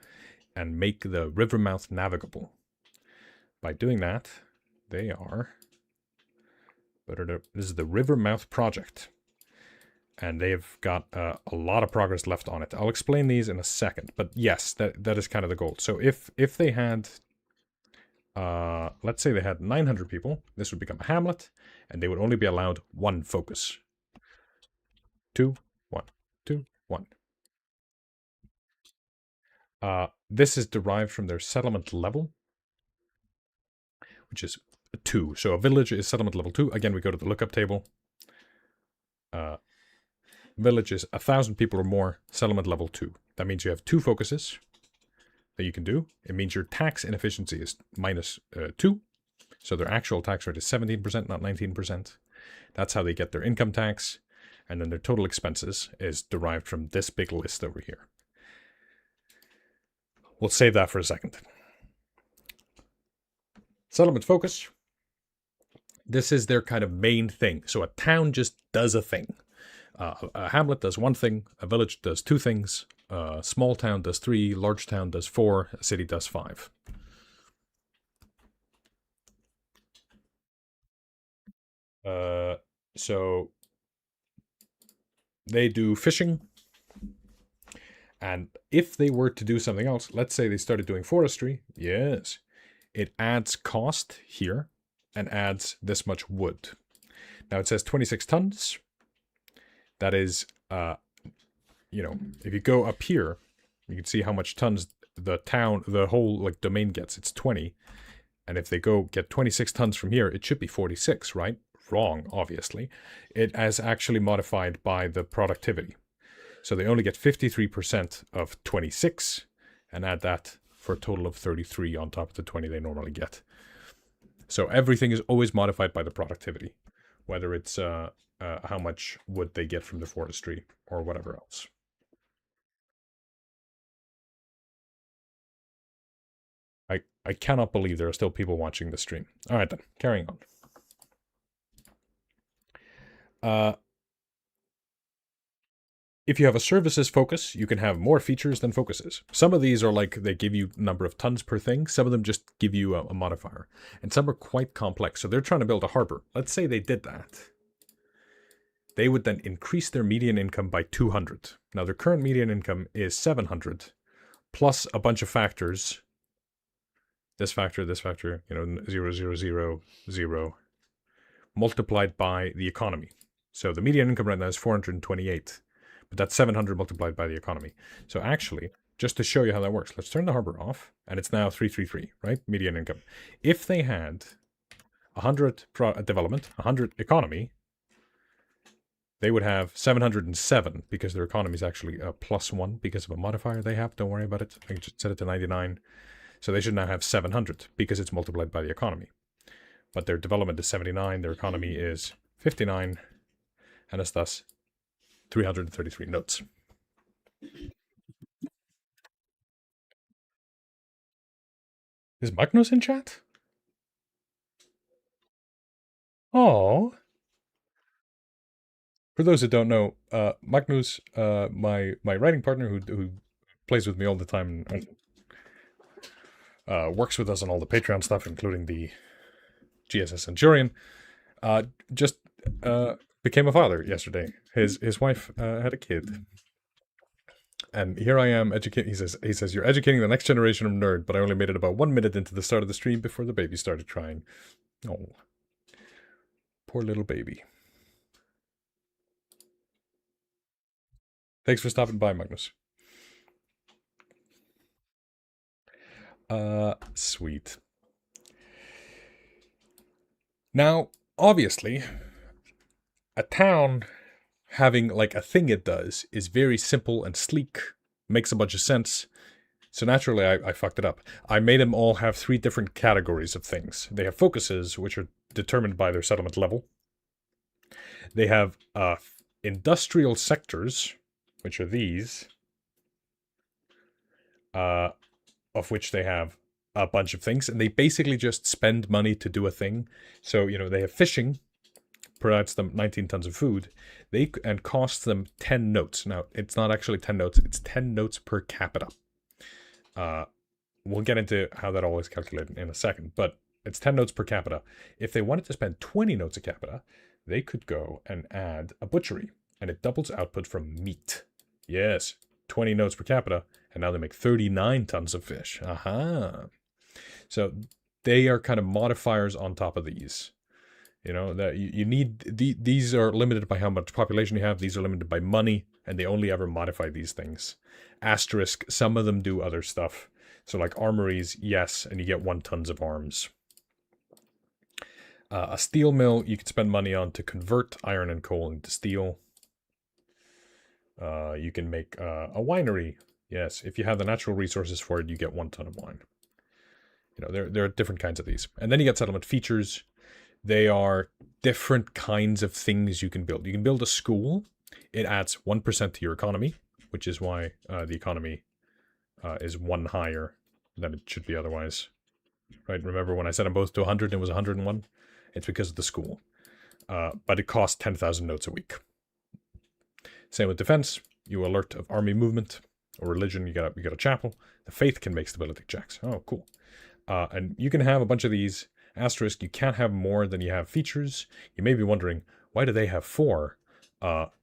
and make the river mouth navigable. By doing that, they are... This is the river mouth project. And they've got a lot of progress left on it. I'll explain these in a second. But yes, that is kind of the goal. So if they had... let's say they had 900 people, this would become a hamlet, and they would only be allowed 1 focus. 2, 1, 2, 1. This is derived from their settlement level, which is 2. So a village is settlement level 2. Again, we go to the lookup table. Village is 1,000 people or more, settlement level 2. That means you have 2 focuses that you can do. It means your tax inefficiency is -2. So their actual tax rate is 17%, not 19%. That's how they get their income tax. And then their total expenses is derived from this big list over here. We'll save that for a second. Settlement focus. This is their kind of main thing. So a town just does a thing. A hamlet does one thing, a village does two things, a small town does three, large town does four, a city does five. So they do fishing, and if they were to do something else, let's say they started doing forestry, yes, it adds cost here and adds this much wood. Now it says 26 tons. That is, you know, if you go up here, you can see how much tons the town, the whole like domain gets. It's 20. And if they go get 26 tons from here, it should be 46, right? Wrong, obviously. It has actually modified by the productivity. So they only get 53% of 26 and add that for a total of 33 on top of the 20 they normally get. So everything is always modified by the productivity, whether it's how much wood they get from the forestry or whatever else. I cannot believe there are still people watching the stream. All right then, carrying on. If you have a services focus, you can have more features than focuses. Some of these are like they give you number of tons per thing. Some of them just give you a modifier. And some are quite complex. So they're trying to build a harbor. Let's say they did that. They would then increase their median income by 200. Now their current median income is 700 plus a bunch of factors. This factor, you know, 0, 0, 0, 0, multiplied by the economy. So the median income right now is 428, but that's 700 multiplied by the economy. So actually, just to show you how that works, let's turn the harbor off, and it's now 333, right? Median income. If they had 100 development, 100 economy, they would have 707 because their economy is actually a +1 because of a modifier they have. Don't worry about it. I can just set it to 99. So they should now have 700 because it's multiplied by the economy. But their development is 79, their economy is 59, and it's thus 333 notes. Is Magnus in chat? Oh. For those who don't know, Magnus, my writing partner who plays with me all the time, works with us on all the Patreon stuff, including the GSS Centurion, just became a father yesterday. His wife had a kid. And here I am educating. He says, you're educating the next generation of nerd, but I only made it about 1 minute into the start of the stream before the baby started crying. Oh, poor little baby. Thanks for stopping by, Magnus. Sweet. Now, obviously, a town having like a thing it does is very simple and sleek, makes a bunch of sense. So naturally, I fucked it up. I made them all have 3 different categories of things. They have focuses, which are determined by their settlement level. They have industrial sectors, which are these, of which they have a bunch of things, and they basically just spend money to do a thing. So, you know, they have fishing, provides them 19 tons of food, and costs them 10 notes. Now, it's not actually 10 notes, it's 10 notes per capita. We'll get into how that all is calculated in a second, but it's 10 notes per capita. If they wanted to spend 20 notes a capita, they could go and add a butchery, and it doubles output from meat. Yes, 20 notes per capita, and now they make 39 tons of fish. Aha. So they are kind of modifiers on top of these. You know, that you need, these are limited by how much population you have. These are limited by money, and they only ever modify these things. Asterisk, some of them do other stuff. So like armories, yes, and you get 1 tons of arms. A steel mill, you can spend money on to convert iron and coal into steel. You can make a winery. Yes, if you have the natural resources for it, you get 1 ton of wine. You know, there are different kinds of these. And then you get settlement features. They are different kinds of things you can build. You can build a school. It adds 1% to your economy, which is why the economy is 1 higher than it should be otherwise. right? Remember when I set them both to 100 and it was 101? It's because of the school. But it costs 10,000 notes a week. Same with defense. You alert of army movement or religion. You got a chapel. The faith can make stability checks. Oh, cool. And you can have a bunch of these. Asterisk, you can't have more than you have features. You may be wondering, why do they have 4?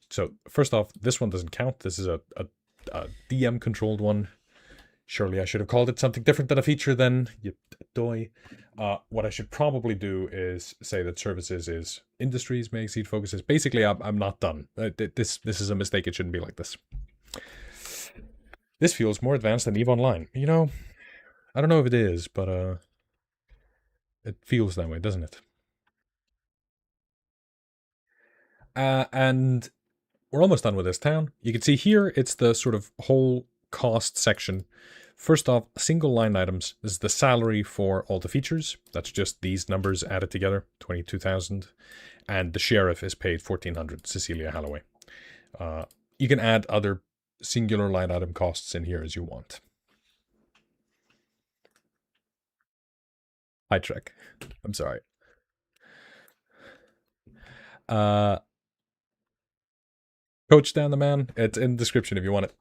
So first off, this one doesn't count. This is a DM controlled one. Surely I should have called it something different than a feature then. You doy. What I should probably do is say that services is industries may exceed focuses. Basically, I'm not done. This is a mistake. It shouldn't be like this. This feels more advanced than EVE Online. You know, I don't know if it is, but it feels that way, doesn't it? And we're almost done with this town. You can see here, it's the sort of whole cost section. First off, single line items. This is the salary for all the features. That's just these numbers added together, 22,000. And the sheriff is paid 1,400, Cecilia Halloway. You can add other singular line item costs in here as you want. Hi, Trek. I'm sorry. Coach down the man. It's in the description if you want it.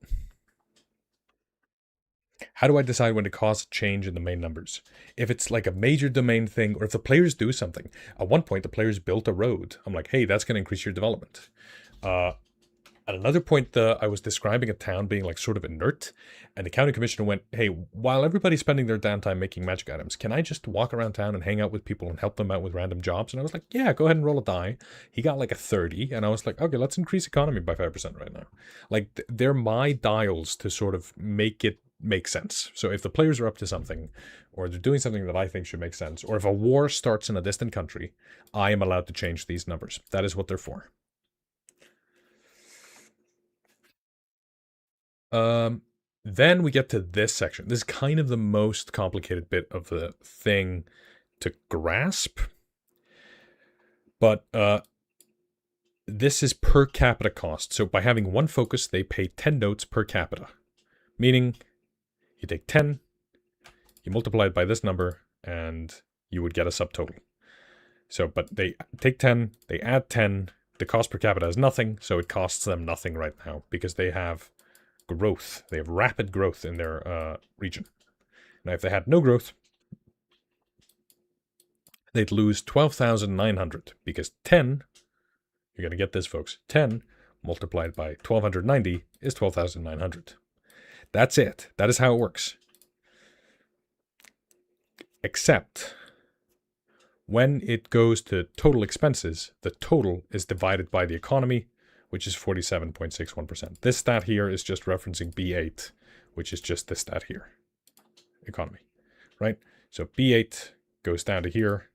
How do I decide when to cause a change in the main numbers? If it's like a major domain thing, or if the players do something. At one point, the players built a road. I'm like, hey, that's going to increase your development. At another point, I was describing a town being like sort of inert, and the county commissioner went, hey, while everybody's spending their downtime making magic items, can I just walk around town and hang out with people and help them out with random jobs? And I was like, yeah, go ahead and roll a die. He got like a 30, and I was like, okay, let's increase economy by 5% right now. Like, they're my dials to sort of make it make sense. So if the players are up to something, or they're doing something that I think should make sense, or if a war starts in a distant country, I am allowed to change these numbers. That is what they're for. Then we get to this section. This is kind of the most complicated bit of the thing to grasp. But this is per capita cost. So by having one focus, they pay 10 notes per capita. Meaning, you take 10, you multiply it by this number, and you would get a subtotal. So, but they take 10, they add 10, the cost per capita is nothing, so it costs them nothing right now, because they have growth. They have rapid growth in their region. Now, if they had no growth, they'd lose 12,900, because 10, you're going to get this, folks, 10 multiplied by 1,290 is 12,900. That's it. That is how it works. Except when it goes to total expenses, the total is divided by the economy, which is 47.61%. This stat here is just referencing B8, which is just this stat here. Economy, right? So B8 goes down to here.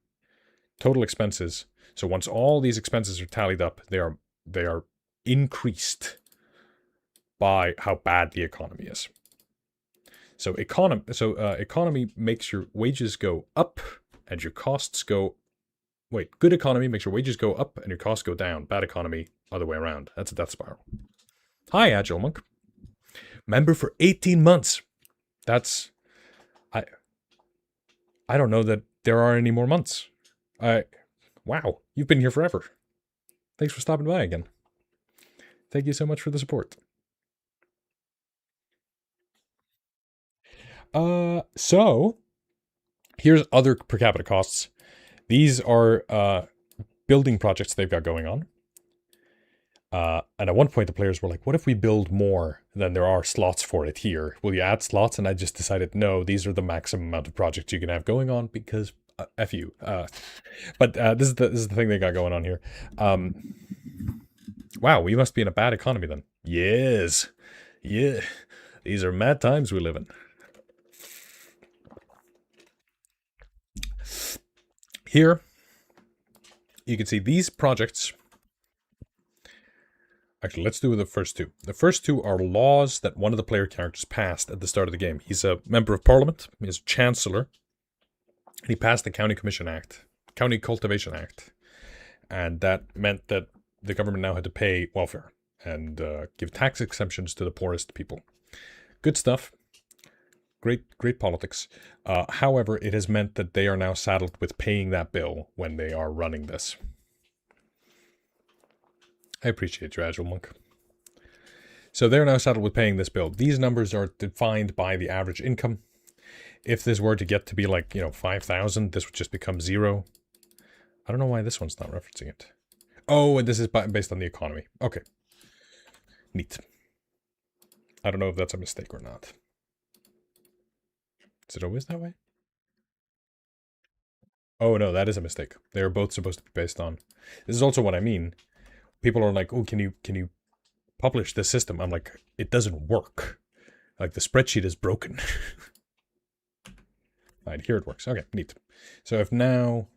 Total expenses. So once all these expenses are tallied up, they are increased by how bad the economy is. So economy makes your wages go up and your costs go. Wait, good economy makes your wages go up and your costs go down. Bad economy, other way around. That's a death spiral. Hi, Agile Monk. Member for 18 months. That's I don't know that there are any more months. Wow, you've been here forever. Thanks for stopping by again. Thank you so much for the support. So here's other per capita costs. These are building projects they've got going on. And at one point the players were like, what if we build more than there are slots for it here? Will you add slots? And I just decided, no, these are the maximum amount of projects you can have going on because F you. But this is the thing they got going on here. Wow, we must be in a bad economy then. Yes. Yeah. These are mad times we live in. Here, you can see these projects. Actually, let's do the first two. The first two are laws that one of the player characters passed at the start of the game. He's a member of parliament. He's a chancellor. And he passed the County Commission Act, County Cultivation Act. And that meant that the government now had to pay welfare and give tax exemptions to the poorest people. Good stuff. great politics. However, it has meant that they are now saddled with paying that bill when they are running this. I appreciate you, Agile Monk. So they're now saddled with paying this bill. These numbers are defined by the average income. If this were to get to be like, 5,000, this would just become 0. I don't know why this one's not referencing it. Oh, and this is based on the economy. Okay. Neat. I don't know if that's a mistake or not. Is it always that way? Oh, no, that is a mistake. They're both supposed to be based on. This is also what I mean. People are like, oh, can you publish this system? I'm like, it doesn't work. Like, the spreadsheet is broken. Right, here it works. Okay, neat. So if now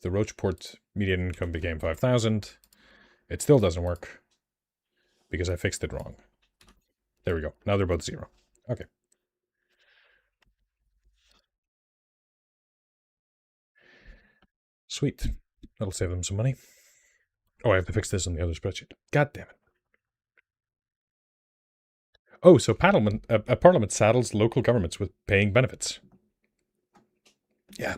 the Roachport median income became 5,000, it still doesn't work because I fixed it wrong. There we go. Now they're both 0. Okay. Sweet. That'll save them some money. Oh, I have to fix this on the other spreadsheet. God damn it. Oh, so Parliament saddles local governments with paying benefits. Yeah.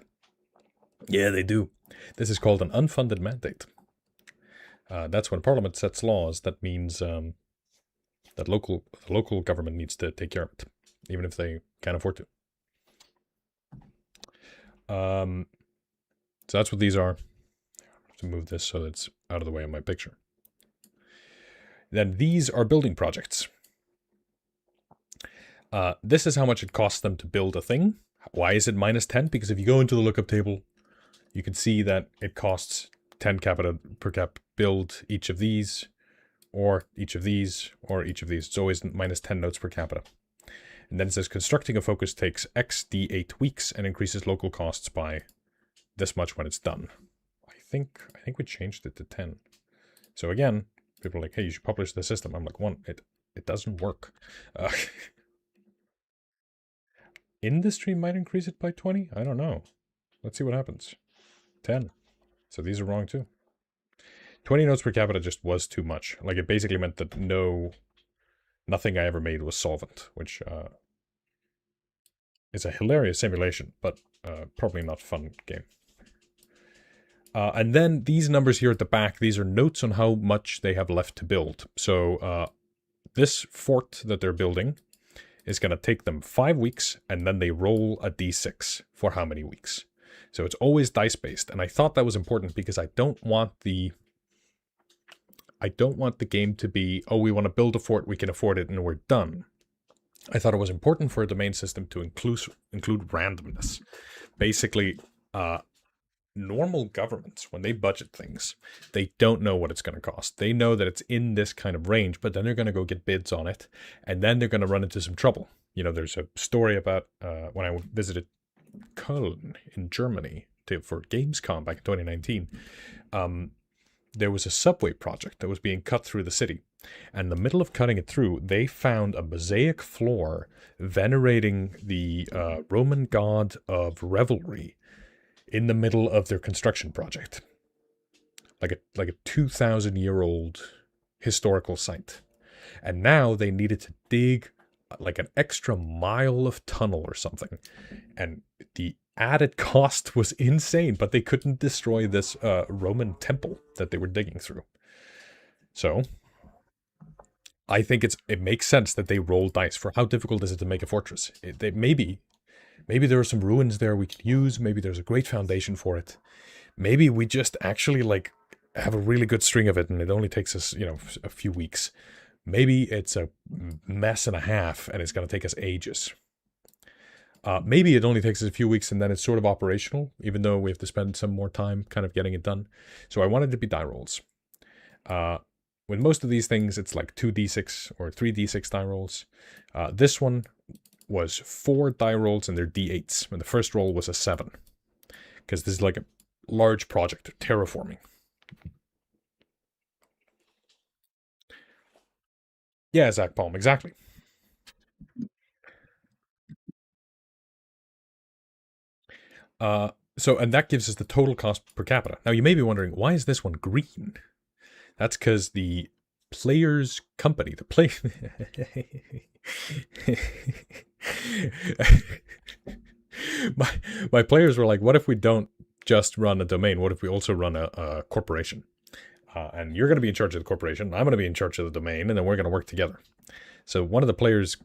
Yeah, they do. This is called an unfunded mandate. That's when Parliament sets laws. That means that the local government needs to take care of it, even if they can't afford to. So that's what these are. I have to move this so that it's out of the way of my picture. Then these are building projects. This is how much it costs them to build a thing. Why is it -10? Because if you go into the lookup table, you can see that it costs 10 capita per cap build each of these, or each of these, or each of these. It's always -10 notes per capita. And then it says constructing a focus takes X D8 weeks and increases local costs by this much when it's done. I think we changed it to 10. So again, people are like, hey, you should publish the system. I'm like, it doesn't work. Industry might increase it by 20? I don't know. Let's see what happens. 10. So these are wrong too. 20 notes per capita just was too much. Like, it basically meant that nothing I ever made was solvent, which is a hilarious simulation, but probably not fun game. And then these numbers here at the back, these are notes on how much they have left to build. So this fort that they're building is going to take them 5 weeks, and then they roll a d6 for how many weeks. So it's always dice-based, and I thought that was important because I don't want the game to be, oh, we want to build a fort, we can afford it, and we're done. I thought it was important for a domain system to include randomness. Basically, normal governments, when they budget things, they don't know what it's going to cost. They know that it's in this kind of range, but then they're going to go get bids on it, and then they're going to run into some trouble. There's a story about when I visited Köln in Germany for Gamescom back in 2019. There was a subway project that was being cut through the city. And in the middle of cutting it through, they found a mosaic floor venerating the Roman god of revelry in the middle of their construction project. Like a 2,000-year-old historical site. And now they needed to dig like an extra mile of tunnel or something. And the added cost was insane, but they couldn't destroy this Roman temple that they were digging through. So I think it makes sense that they roll dice for how difficult is it to make a fortress. Maybe there are some ruins there we could use. Maybe there's a great foundation for it. Maybe we just actually have a really good string of it, and it only takes us a few weeks. Maybe it's a mess and a half, and it's going to take us ages. Maybe it only takes us a few weeks, and then it's sort of operational, even though we have to spend some more time kind of getting it done. So I wanted it to be die rolls. With most of these things, it's like 2d6 or 3d6 die rolls. This one was 4 die rolls, and they're d8s. And the first roll was a 7. Because this is like a large project of terraforming. Yeah, Zach Palm, exactly. And that gives us the total cost per capita. Now, you may be wondering, why is this one green? That's because the player's company, my players were like, what if we don't just run a domain? What if we also run a corporation? And you're going to be in charge of the corporation. I'm going to be in charge of the domain, and then we're going to work together. So one of the players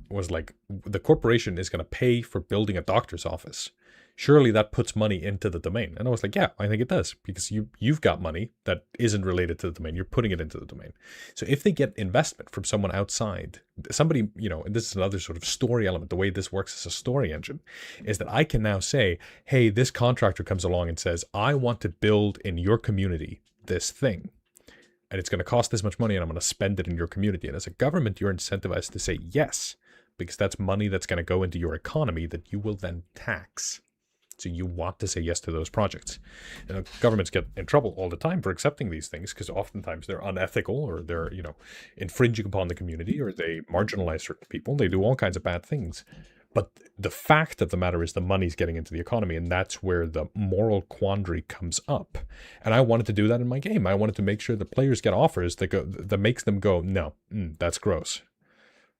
was like, the corporation is going to pay for building a doctor's office. Surely that puts money into the domain. And I was like, yeah, I think it does, because you've got money that isn't related to the domain. You're putting it into the domain. So if they get investment from someone outside, somebody, and this is another sort of story element, the way this works as a story engine, is that I can now say, hey, this contractor comes along and says, I want to build in your community this thing. And it's going to cost this much money, and I'm going to spend it in your community. And as a government, you're incentivized to say yes, because that's money that's going to go into your economy that you will then tax. So you want to say yes to those projects. And governments get in trouble all the time for accepting these things, because oftentimes they're unethical, or they're, infringing upon the community, or they marginalize certain people. They do all kinds of bad things. But the fact of the matter is the money's getting into the economy, and that's where the moral quandary comes up. And I wanted to do that in my game. I wanted to make sure the players get offers that makes them go, no, that's gross.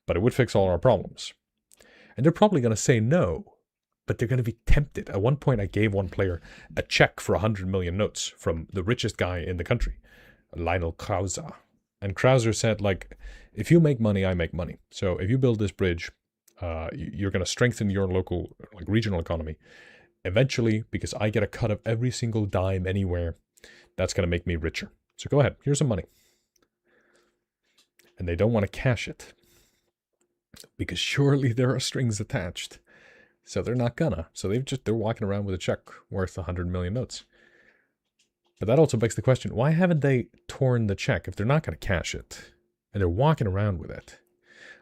But it would fix all our problems. And they're probably going to say no, but they're going to be tempted. At one point, I gave one player a check for 100 million notes from the richest guy in the country, Lionel Krauser. And Krauser said, like, if you make money, I make money. So if you build this bridge, you're going to strengthen your local, regional economy. Eventually, because I get a cut of every single dime anywhere, that's going to make me richer. So go ahead, here's some money. And they don't want to cash it, because surely there are strings attached. So they're not gonna. So they're walking around with a check worth 100 million notes. But that also begs the question, why haven't they torn the check if they're not going to cash it? And they're walking around with it.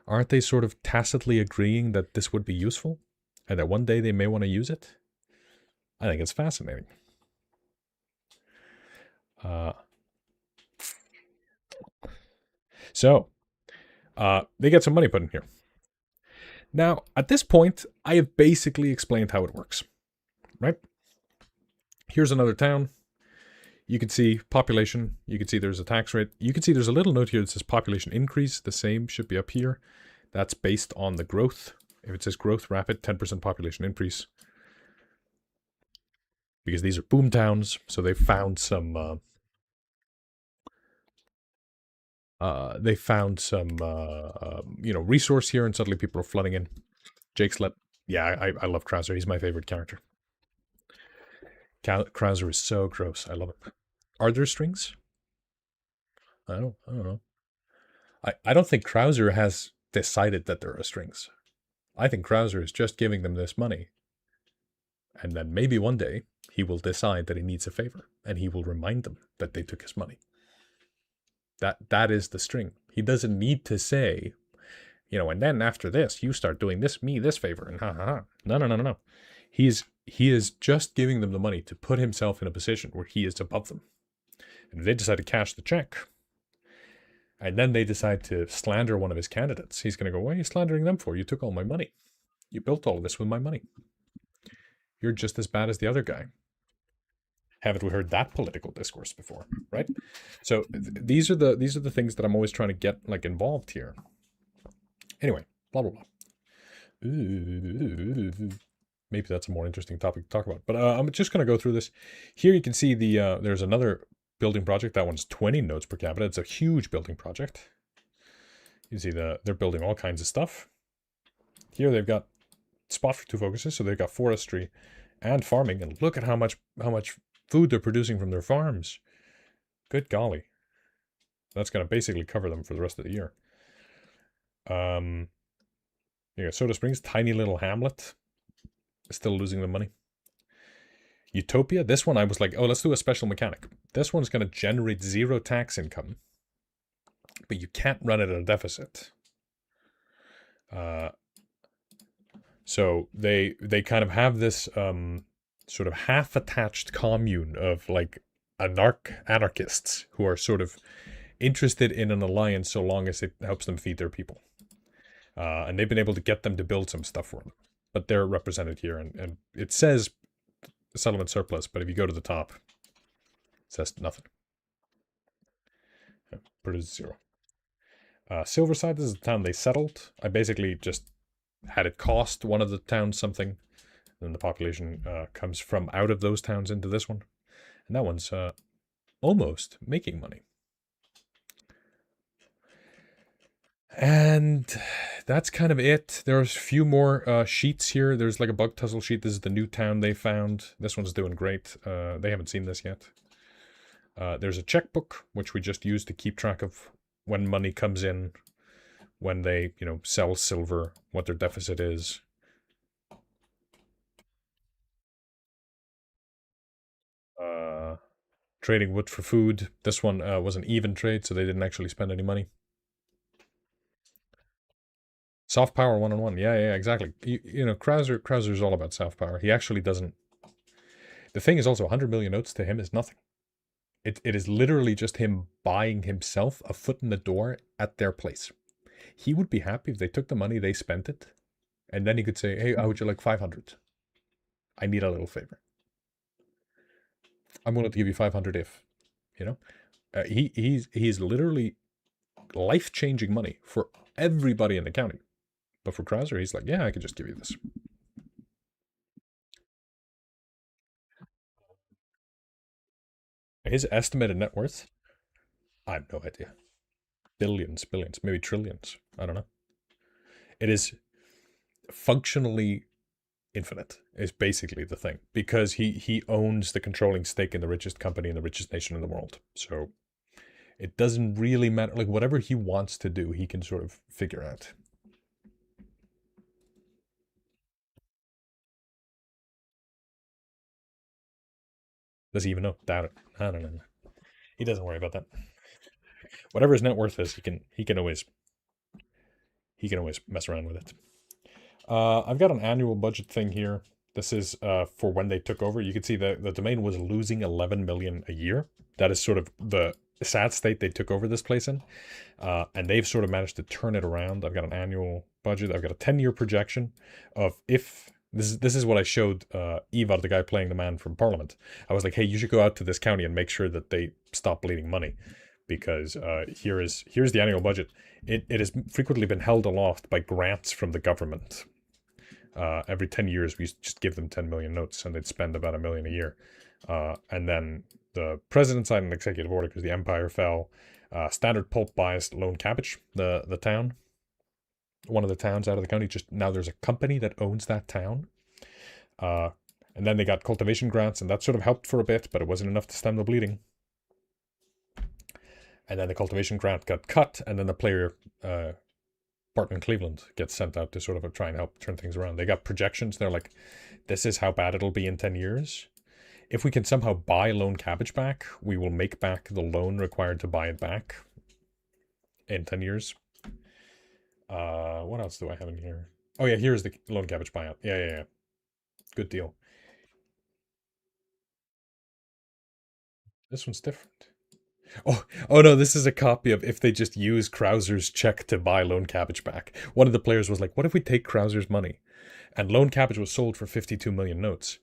Aren't they sort of tacitly agreeing that this would be useful? And that one day they may want to use it? I think it's fascinating. So, they get some money put in here. Now, at this point, I have basically explained how it works, right? Here's another town. You can see population. You can see there's a tax rate. You can see there's a little note here that says population increase. The same should be up here. That's based on the growth. If it says growth rapid, 10% population increase. Because these are boom towns, so they found some resource here, and suddenly people are flooding in. Jake's I love Krauser. He's my favorite character. Krauser is so gross. I love him. Are there strings? I don't know. I don't think Krauser has decided that there are strings. I think Krauser is just giving them this money. And then maybe one day he will decide that he needs a favor, and he will remind them that they took his money. That is the string. He doesn't need to say, and then after this, you start doing me this favor, and ha. No. He is just giving them the money to put himself in a position where he is above them. And if they decide to cash the check, and then they decide to slander one of his candidates, he's going to go, what are you slandering them for? You took all my money. You built all of this with my money. You're just as bad as the other guy. Haven't we heard that political discourse before, right? So these are the things that I'm always trying to get involved here. Anyway, blah blah blah. Maybe that's a more interesting topic to talk about. But I'm just going to go through this. Here you can see there's another building project. That one's 20 nodes per capita. It's a huge building project. You see they're building all kinds of stuff. Here they've got spot for 2 focuses, so they've got forestry and farming. And look at how much food they're producing from their farms. Good golly. That's going to basically cover them for the rest of the year. Soda Springs, tiny little hamlet. Still losing the money. Utopia, this one I was like, oh, let's do a special mechanic. This one's going to generate 0 tax income, but you can't run it at a deficit. So they kind of have this sort of half-attached commune of anarchists who are sort of interested in an alliance so long as it helps them feed their people. And they've been able to get them to build some stuff for them. But they're represented here, and it says settlement surplus, but if you go to the top, it says nothing. Produce 0. Silverside, this is the town they settled. I basically just had it cost one of the towns something, then the population comes from out of those towns into this one. And that one's almost making money. And that's kind of it. There's a few more sheets here. There's like a bug tussle sheet. This is the new town they found. This one's doing great. They haven't seen this yet. There's a checkbook, which we just use to keep track of when money comes in, when they, sell silver, what their deficit is. Trading wood for food. This one was an even trade, so they didn't actually spend any money. Soft power one-on-one. Yeah, exactly. Krauser's all about soft power. He actually doesn't. The thing is also 100 million notes to him is nothing. It is literally just him buying himself a foot in the door at their place. He would be happy if they took the money, they spent it, and then he could say, hey, how would you like 500? I need a little favor. I'm willing to give you 500 if, he's literally life-changing money for everybody in the county. But for Krauser, he's like, yeah, I could just give you this. His estimated net worth? I have no idea. Billions, maybe trillions. I don't know. It is functionally infinite, is basically the thing. Because he owns the controlling stake in the richest company in the richest nation in the world. So it doesn't really matter. Like, whatever he wants to do, he can sort of figure out. Does he even know? Doubt it. I don't know. He doesn't worry about that. Whatever his net worth is, he can always mess around with it. I've got an annual budget thing here. This is for when they took over. You can see the domain was losing 11 million a year. That is sort of the sad state they took over this place in. And they've sort of managed to turn it around. I've got an annual budget. I've got a 10-year projection of if... This is what I showed Ivar, the guy playing the man from Parliament. I was like, hey, you should go out to this county and make sure that they stop bleeding money. Because here's the annual budget. It has frequently been held aloft by grants from the government. Every 10 years, we just give them 10 million notes, and they'd spend about $1 million a year. And then the president signed an executive order because the empire fell. Standard Pulp buys Lone Cabbage, the town. One of the towns out of the county. Just now there's a company that owns that town. And then they got cultivation grants, and that sort of helped for a bit, but it wasn't enough to stem the bleeding. And then the cultivation grant got cut, and then the player, Barton Cleveland, gets sent out to sort of try and help turn things around. They got projections. They're like, this is how bad it'll be in 10 years. If we can somehow buy Lone Cabbage back, we will make back the loan required to buy it back in 10 years. What else do I have in here? Oh yeah, here's the Lone Cabbage buyout. Yeah. Good deal. This one's different. Oh no, this is a copy of if they just use Krauser's check to buy Lone Cabbage back. One of the players was like, what if we take Krauser's money? And Lone Cabbage was sold for 52 million notes.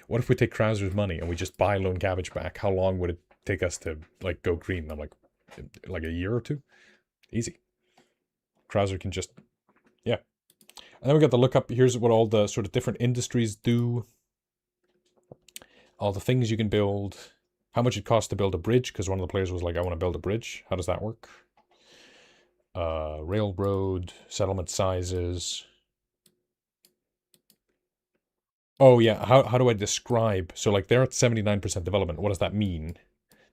What if we take Krauser's money and we just buy Lone Cabbage back? How long would it take us to like go green? And I'm like a year or two? Easy. Krauser can just, yeah. And then we got the lookup. Here's what all the sort of different industries do. All the things you can build. How much it costs to build a bridge, because one of the players was like, I want to build a bridge. How does that work? Railroad, settlement sizes. Oh yeah, how do I describe? So like they're at 79% development. What does that mean?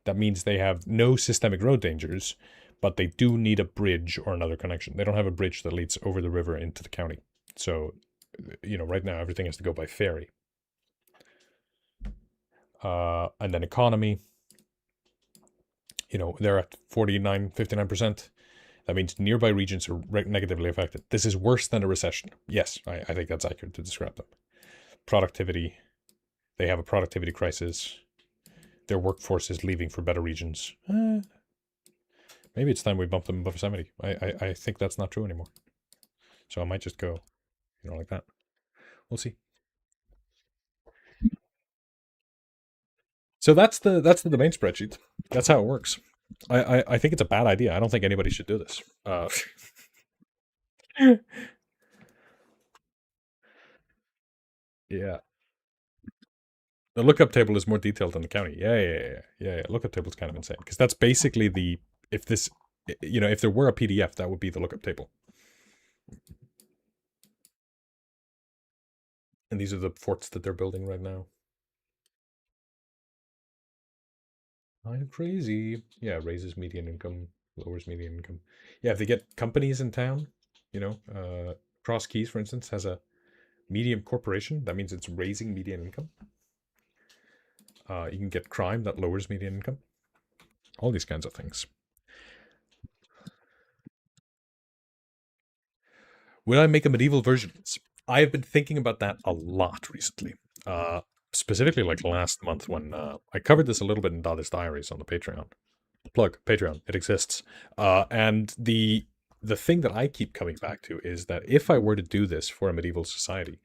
That means they have no systemic road dangers, but they do need a bridge or another connection. They don't have a bridge that leads over the river into the county. So, right now everything has to go by ferry. And then economy, they're at 59%. That means nearby regions are negatively affected. This is worse than a recession. Yes, I think that's accurate to describe them. Productivity, they have a productivity crisis. Their workforce is leaving for better regions. Maybe it's time we bump them above 70. I think that's not true anymore. So I might just go, like that. We'll see. So that's the domain spreadsheet. That's how it works. I think it's a bad idea. I don't think anybody should do this. Yeah. The lookup table is more detailed than the county. Yeah. Lookup table is kind of insane because that's basically the if this, if there were a PDF, that would be the lookup table. And these are the forts that they're building right now. Kind of crazy. Yeah, raises median income, lowers median income. Yeah, if they get companies in town, Cross Keys, for instance, has a medium corporation. That means it's raising median income. You can get crime that lowers median income. All these kinds of things. Will I make a medieval version? I have been thinking about that a lot recently. Specifically, like last month when I covered this a little bit in Daði's Diaries on the Patreon. Plug Patreon, it exists. And the thing that I keep coming back to is that if I were to do this for a medieval society,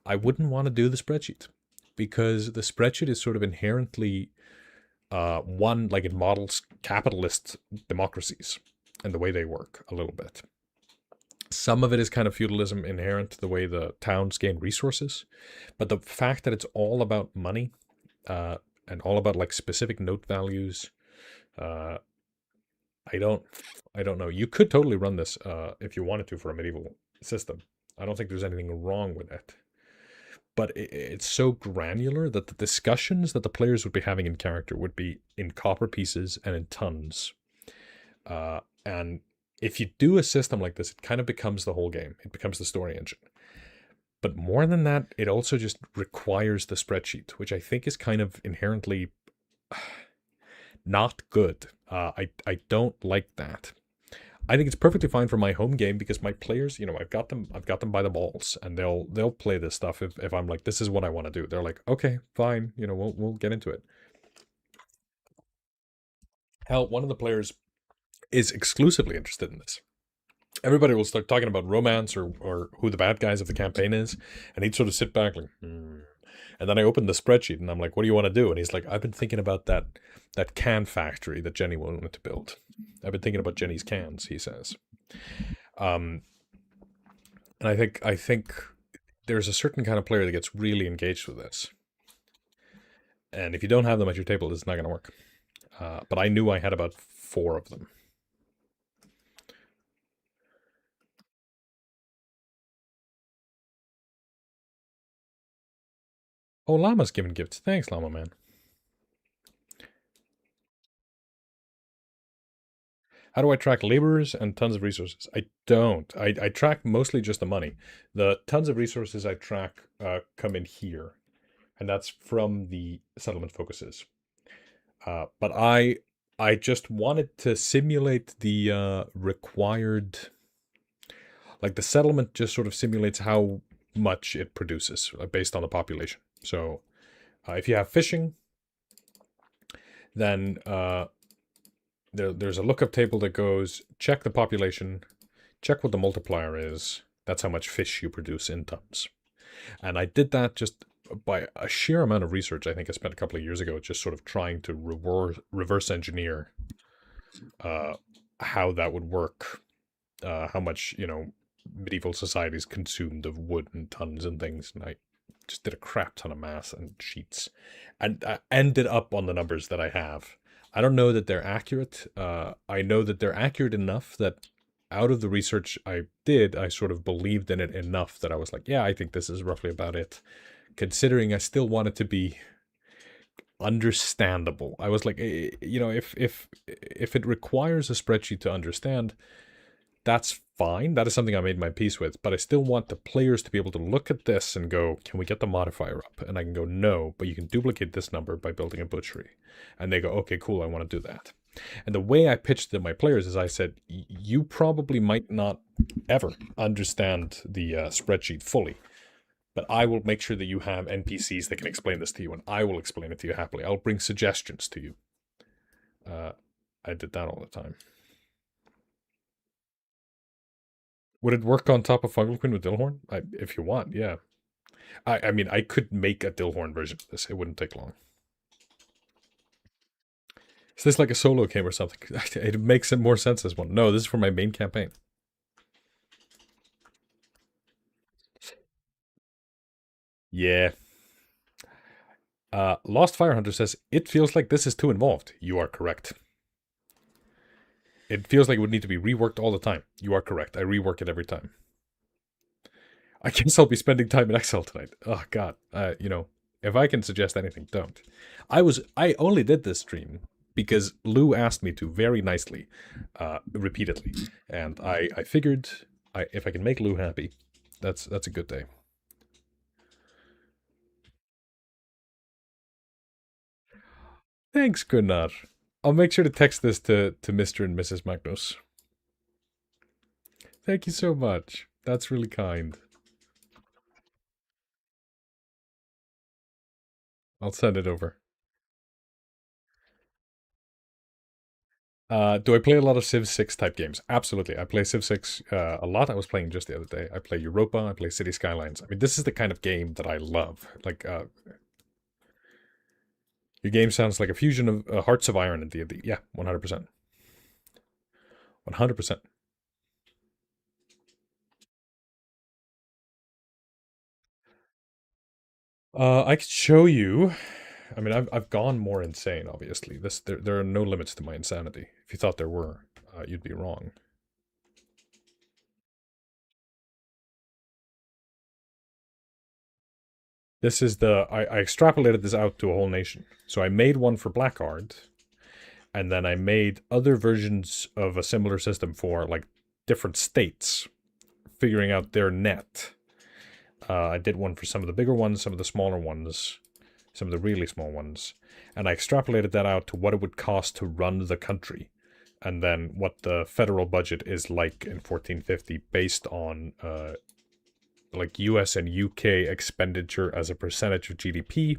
I wouldn't want to do the spreadsheet because the spreadsheet is sort of inherently one, like it models capitalist democracies and the way they work a little bit. Some of it is kind of feudalism inherent to the way the towns gain resources, but the fact that it's all about money and all about like specific note values, I don't know. You could totally run this if you wanted to for a medieval system. I don't think there's anything wrong with it. But it's so granular that the discussions that the players would be having in character would be in copper pieces and in tons. And if you do a system like this, it kind of becomes the whole game. It becomes the story engine. But more than that, it also just requires the spreadsheet, which I think is kind of inherently not good. I don't like that. I think it's perfectly fine for my home game because my players, I've got them by the balls, and they'll play this stuff if I'm like, this is what I want to do. They're like, okay, fine, we'll get into it. Hell, one of the players is exclusively interested in this. Everybody will start talking about romance or who the bad guys of the campaign is, and he'd sort of sit back like, And then I opened the spreadsheet and I'm like, what do you want to do? And he's like, I've been thinking about that can factory that Jenny wanted to build. I've been thinking about Jenny's cans, he says. And I think there's a certain kind of player that gets really engaged with this. And if you don't have them at your table, it's not going to work. But I knew I had about 4 of them. Oh, Llama's giving gifts. Thanks, Llama Man. How do I track laborers and tons of resources? I don't. I track mostly just the money. The tons of resources I track come in here. And that's from the settlement focuses. But I just wanted to simulate the required... Like the settlement just sort of simulates how much it produces based on the population. So if you have fishing, then there's a lookup table that goes, check the population, check what the multiplier is. That's how much fish you produce in tons. And I did that just by a sheer amount of research. I think I spent a couple of years ago just sort of trying to reverse engineer how that would work, how much, medieval societies consumed of wood and tons and things. And I just did a crap ton of math and sheets and ended up on the numbers that I have. I don't know that they're accurate. I know that they're accurate enough that out of the research I did, I sort of believed in it enough that I was like, yeah, I think this is roughly about it. Considering I still want it to be understandable. I was like, if it requires a spreadsheet to understand, that's fine. That is something I made my peace with, but I still want the players to be able to look at this and go, can we get the modifier up? And I can go, no, but you can duplicate this number by building a butchery. And they go, okay, cool, I want to do that. And the way I pitched to my players is I said, you probably might not ever understand the spreadsheet fully, but I will make sure that you have NPCs that can explain this to you, and I will explain it to you happily. I'll bring suggestions to you. I did that all the time. Would it work on top of Fungal Queen with Dillhorne? If you want, yeah. I mean, I could make a Dillhorne version of this. It wouldn't take long. Is this like a solo game or something? It makes more sense as one. No, this is for my main campaign. Yeah. Lost Firehunter says, it feels like this is too involved. You are correct. It feels like it would need to be reworked all the time. You are correct. I rework it every time. I guess I'll be spending time in Excel tonight. Oh, God. If I can suggest anything, don't. I only did this stream because Lou asked me to very nicely, repeatedly. And I figured if I can make Lou happy, that's a good day. Thanks, Gunnar. I'll make sure to text this to Mr. and Mrs. Magnus. Thank you so much. That's really kind. I'll send it over. Do I play a lot of Civ 6 type games? Absolutely. I play Civ 6 a lot. I was playing just the other day. I play Europa. I play City Skylines. I mean, this is the kind of game that I love. Like, your game sounds like a fusion of Hearts of Iron and D&D. Yeah, 100%. 100%. I could show you. I mean, I've gone more insane. Obviously, there are no limits to my insanity. If you thought there were, you'd be wrong. This is I extrapolated this out to a whole nation. So I made one for Blackguard, and then I made other versions of a similar system for like different states, figuring out their net. I did one for some of the bigger ones, some of the smaller ones, some of the really small ones, and I extrapolated that out to what it would cost to run the country, and then what the federal budget is like in 1450 based on like US and UK expenditure as a percentage of GDP,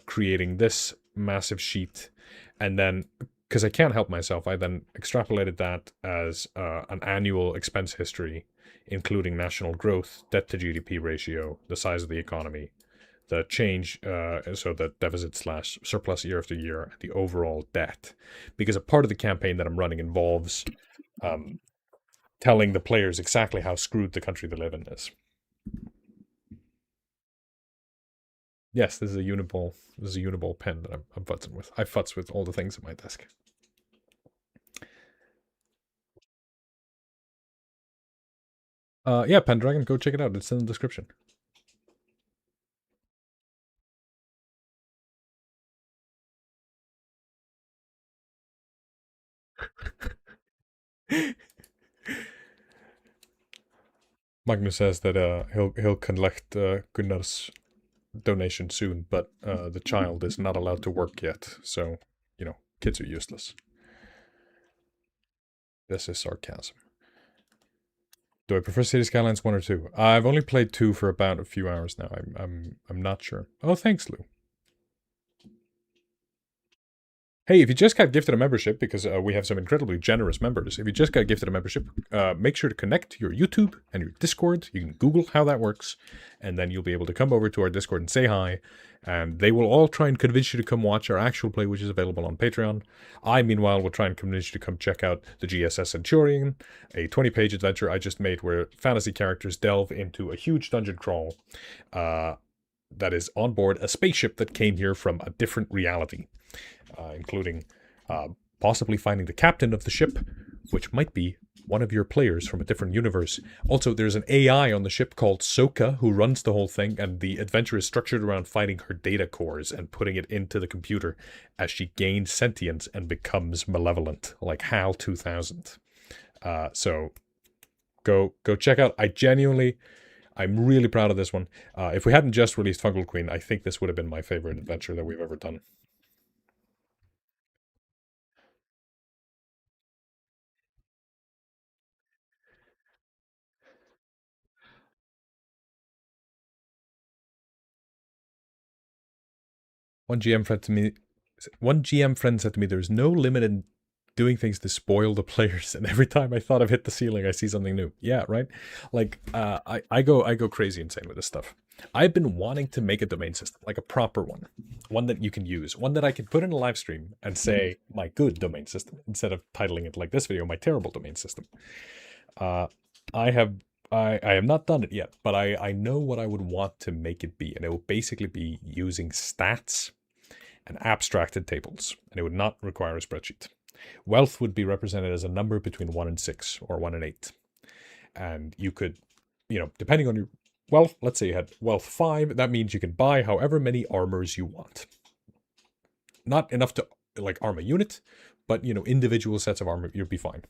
creating this massive sheet, and then, because I can't help myself, I then extrapolated that as an annual expense history, including national growth, debt to GDP ratio, the size of the economy, the change, so the deficit slash surplus year after year, the overall debt. Because a part of the campaign that I'm running involves telling the players exactly how screwed the country they live in is. Yes, this is a Uniball. This is a Uniball pen that I'm futzing with. I futz with all the things at my desk. Yeah, Pendragon, go check it out. It's in the description. Magnus says that he'll collect Gunnar's donation soon, but the child is not allowed to work yet, so kids are useless. This is sarcasm. Do I prefer City Skylines 1 or 2? I've only played 2 for about a few hours now. I'm not sure. Oh, thanks, Lou. Hey, if you just got gifted a membership, because we have some incredibly generous members, if you just got gifted a membership, make sure to connect to your YouTube and your Discord. You can Google how that works, and then you'll be able to come over to our Discord and say hi, and they will all try and convince you to come watch our actual play, which is available on Patreon. I, meanwhile, will try and convince you to come check out the GSS Centurion, a 20-page adventure I just made where fantasy characters delve into a huge dungeon crawl that is on board a spaceship that came here from a different reality. Including possibly finding the captain of the ship, which might be one of your players from a different universe. Also, there's an AI on the ship called Soka who runs the whole thing, and the adventure is structured around finding her data cores and putting it into the computer as she gains sentience and becomes malevolent, like HAL 2000. So go check out. I'm really proud of this one. If we hadn't just released Fungal Queen, I think this would have been my favorite adventure that we've ever done. One GM friend said to me, "There's no limit in doing things to spoil the players." And every time I thought I've hit the ceiling, I see something new. Yeah, right. Like I go crazy insane with this stuff. I've been wanting to make a domain system, like a proper one that you can use, one that I can put in a live stream and say my good domain system instead of titling it like this video, my terrible domain system. I I have not done it yet, but I know what I would want to make it be, and it will basically be using stats and abstracted tables, and it would not require a spreadsheet. Wealth would be represented as a number between 1 and 6, or 1 and 8. And you could, depending on your wealth, let's say you had wealth 5, that means you can buy however many armors you want. Not enough to, arm a unit, but, individual sets of armor, you'd be fine.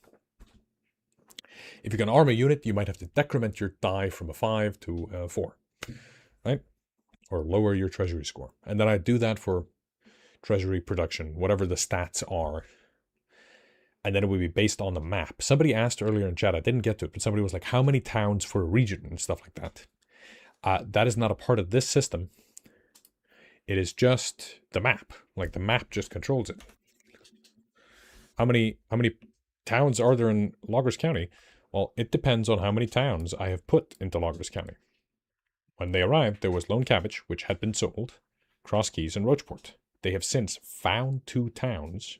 If you can arm a unit, you might have to decrement your die from a 5 to a 4, right? Or lower your treasury score. And then I do that for treasury production, whatever the stats are. And then it would be based on the map. Somebody asked earlier in chat, I didn't get to it, but somebody was like, how many towns for a region and stuff like that? That is not a part of this system. It is just the map. Like the map just controls it. How many towns are there in Loggers County? Well, it depends on how many towns I have put into Loggers County. When they arrived, there was Lone Cabbage, which had been sold, Cross Keys, and Roachport. They have since found 2 towns,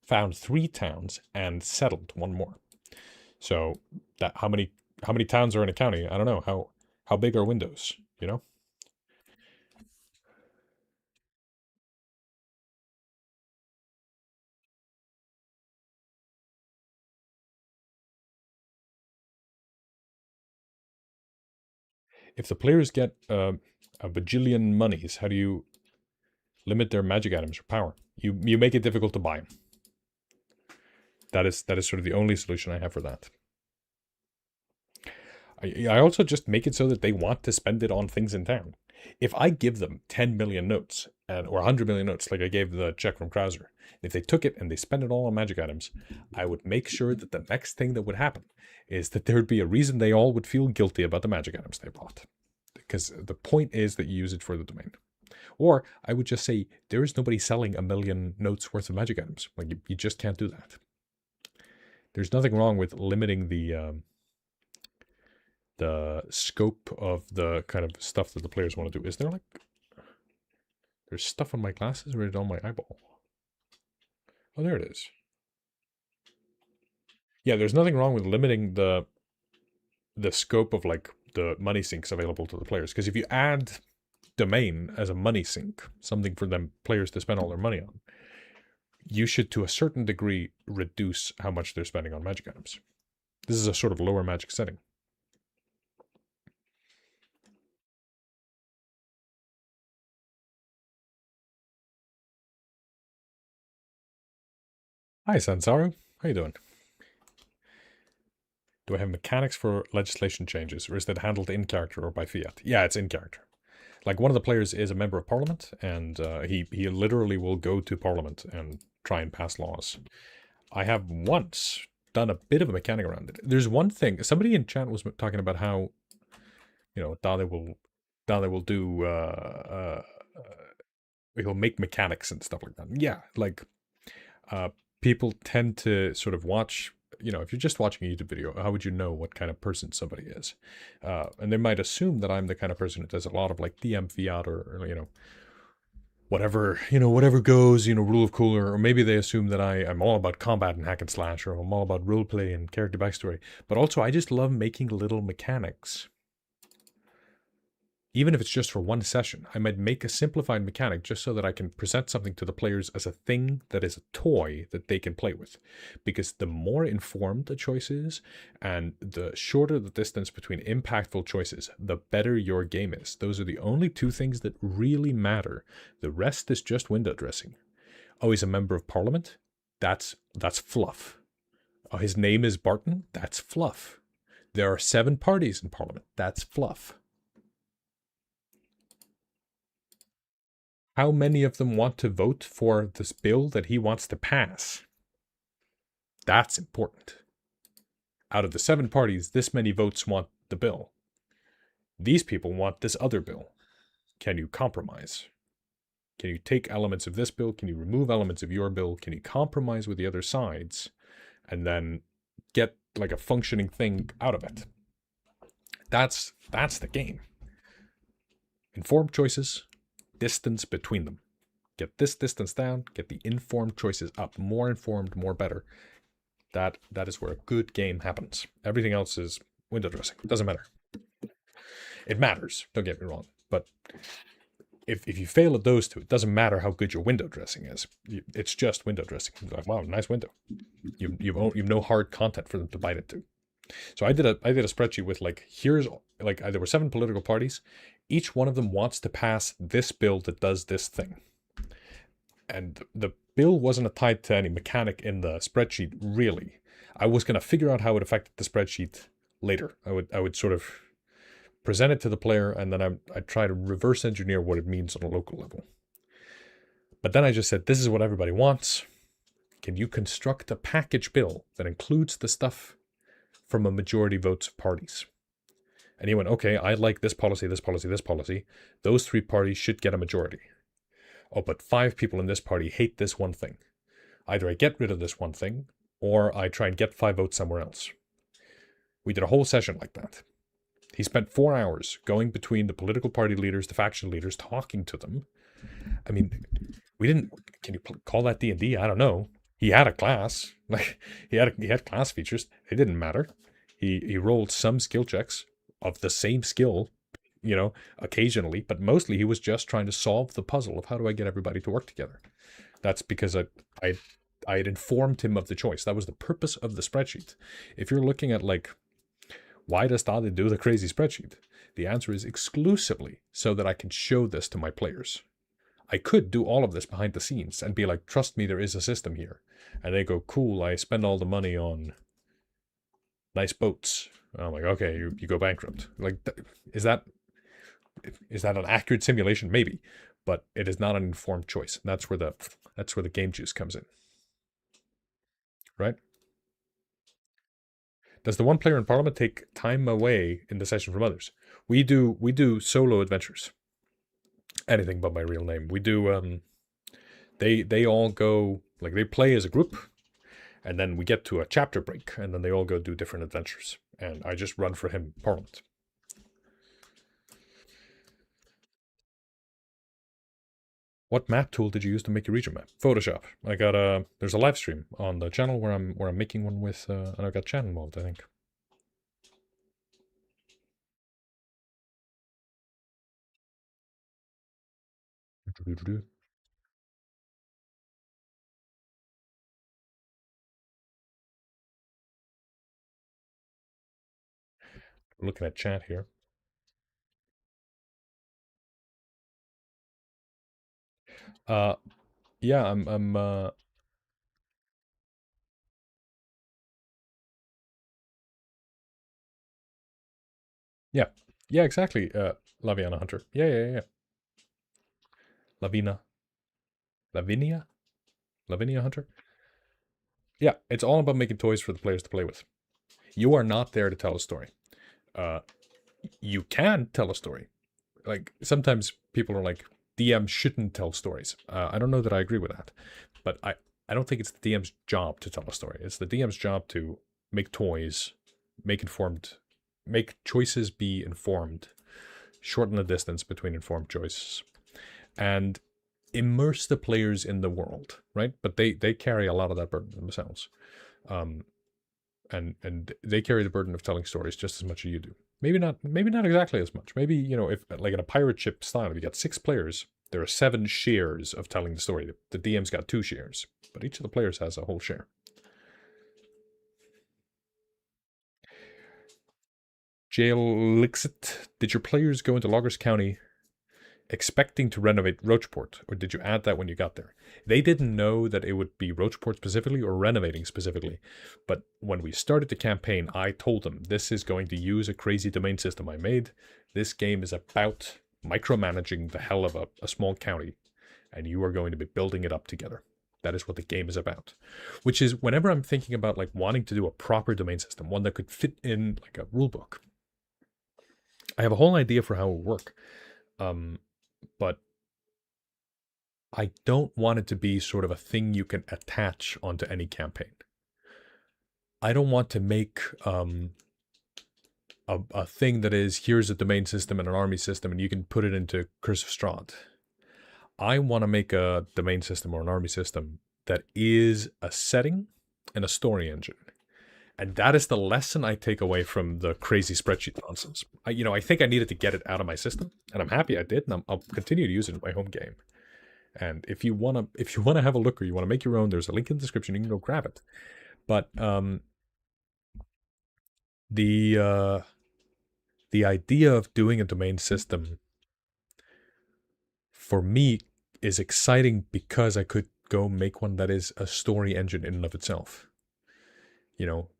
found 3 towns, and settled 1 more. So that how many towns are in a county? I don't know. How big are windows? If the players get a bajillion monies, how do you limit their magic items or power? You make it difficult to buy them. That is sort of the only solution I have for that. I also just make it so that they want to spend it on things in town. If I give them 10 million notes, or 100 million notes, like I gave the check from Krauser, if they took it and they spent it all on magic items, I would make sure that the next thing that would happen is that there would be a reason they all would feel guilty about the magic items they bought. Because the point is that you use it for the domain. Or I would just say, there is nobody selling 1 million notes worth of magic items. Like, you just can't do that. There's nothing wrong with limiting the scope of the kind of stuff that the players want to do. Is there there's stuff on my glasses or is it on my eyeball? Oh, there it is. Yeah, there's nothing wrong with limiting the scope of the money sinks available to the players. Because if you add domain as a money sink, something for them players to spend all their money on, you should to a certain degree reduce how much they're spending on magic items. This is a sort of lower magic setting. Hi, Sansaru. How you doing? Do I have mechanics for legislation changes, or is that handled in character or by fiat? Yeah, it's in character. Like, one of the players is a member of parliament, and he literally will go to parliament and try and pass laws. I have once done a bit of a mechanic around it. There's one thing. Somebody in chat was talking about how, Daði will do, he'll make mechanics and stuff like that. Yeah, people tend to sort of watch, if you're just watching a YouTube video, how would you know what kind of person somebody is? And they might assume that I'm the kind of person that does a lot of DM fiat or whatever goes, rule of cooler, or maybe they assume that I'm all about combat and hack and slash, or I'm all about roleplay and character backstory. But also, I just love making little mechanics. Even if it's just for one session, I might make a simplified mechanic just so that I can present something to the players as a thing that is a toy that they can play with. Because the more informed the choice is, and the shorter the distance between impactful choices, the better your game is. Those are the only 2 things that really matter. The rest is just window dressing. Oh, he's a member of parliament? That's fluff. Oh, his name is Barton? That's fluff. There are 7 parties in parliament. That's fluff. How many of them want to vote for this bill that he wants to pass? That's important. Out of the 7 parties, this many votes want the bill. These people want this other bill. Can you compromise? Can you take elements of this bill? Can you remove elements of your bill? Can you compromise with the other sides? And then get a functioning thing out of it. That's the game. Informed choices. Distance between them. Get this distance down, get the informed choices up. More informed, more better. That is where a good game happens. Everything else is, window dressing. It doesn't matter. It matters, don't get me wrong. But if you fail at those two, it doesn't matter how good your window dressing is. It's just window dressing. It's like, wow, nice window. You've no hard content for them to bite into. So I did a spreadsheet with there were 7 political parties. Each one of them wants to pass this bill that does this thing. And the bill wasn't tied to any mechanic in the spreadsheet, really. I was going to figure out how it affected the spreadsheet later. I would sort of present it to the player, and then I'd try to reverse engineer what it means on a local level. But then I just said, this is what everybody wants. Can you construct a package bill that includes the stuff from a majority votes of parties? And he went, okay, I like this policy, this policy, this policy. Those 3 parties should get a majority. Oh, but 5 people in this party hate this one thing. Either I get rid of this one thing, or I try and get 5 votes somewhere else. We did a whole session like that. He spent 4 hours going between the political party leaders, the faction leaders, talking to them. I mean, can you call that D&D? I don't know. He had a class. Like, he had class features. It didn't matter. He rolled some skill checks of the same skill, occasionally, but mostly he was just trying to solve the puzzle of how do I get everybody to work together. That's because I had informed him of the choice. That was the purpose of the spreadsheet. If you're looking at why does Daði do the crazy spreadsheet? The answer is exclusively so that I can show this to my players. I could do all of this behind the scenes and be like, trust me, there is a system here. And they go, cool, I spend all the money on nice boats. I'm like, okay, you go bankrupt. Is that an accurate simulation? Maybe, but it is not an informed choice. And that's where the game juice comes in. Right? Does the one player in Parliament take time away in the session from others? We do solo adventures. Anything but my real name. We do they all go, they play as a group, and then we get to a chapter break, and then they all go do different adventures. And I just run for him Parliament. What map tool did you use to make your region map? Photoshop. I got there's a live stream on the channel where I'm making one with and I got chat involved, I think. Looking at chat here. Yeah, I'm yeah. Yeah, exactly. Laviana Hunter. Yeah. Lavinia Hunter. Yeah, it's all about making toys for the players to play with. You are not there to tell a story. You can tell a story. Sometimes people are like, DM shouldn't tell stories. I don't know that I agree with that. But I don't think it's the DM's job to tell a story. It's the DM's job to make toys, make choices be informed, shorten the distance between informed choices, and immerse the players in the world, right? But they carry a lot of that burden themselves. And they carry the burden of telling stories just as much as you do. Maybe not exactly as much. Maybe, if in a pirate ship style, if you got 6 players, there are 7 shares of telling the story. The DM's got 2 shares, but each of the players has a whole share. Jail Lixit, did your players go into Loggers County expecting to renovate Roachport, or did you add that when you got there? They didn't know that it would be Roachport specifically or renovating specifically, but when we started the campaign, I told them this is going to use a crazy domain system I made. This game is about micromanaging the hell of a small county, and you are going to be building it up together. That is what the game is about. Which is, whenever I'm thinking about wanting to do a proper domain system, one that could fit in a rule book, I have a whole idea for how it would work. But I don't want it to be sort of a thing you can attach onto any campaign. I don't want to make a thing that is, here's a domain system and an army system, and you can put it into Curse of Strahd. I want to make a domain system or an army system that is a setting and a story engine. And that is the lesson I take away from the crazy spreadsheet nonsense. I think I needed to get it out of my system, and I'm happy I did, and I'll continue to use it in my home game. And if you wanna have a look or you wanna make your own, there's a link in the description. You can go grab it. But the idea of doing a domain system for me is exciting because I could go make one that is a story engine in and of itself.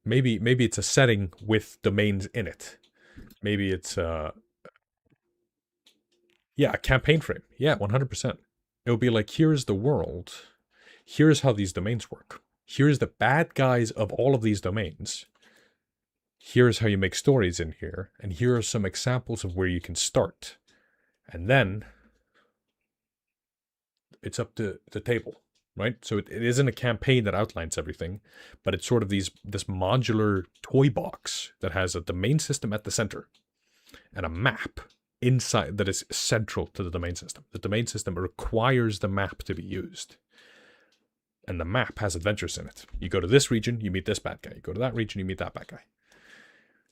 Maybe it's a setting with domains in it. Maybe it's a campaign frame. Yeah, 100%. It would be like, here's the world. Here's how these domains work. Here's the bad guys of all of these domains. Here's how you make stories in here. And here are some examples of where you can start. And then it's up to the table, right? So it isn't a campaign that outlines everything, but it's sort of this modular toy box that has a domain system at the center and a map inside that is central to the domain system. The domain system requires the map to be used. And the map has adventures in it. You go to this region, you meet this bad guy. You go to that region, you meet that bad guy.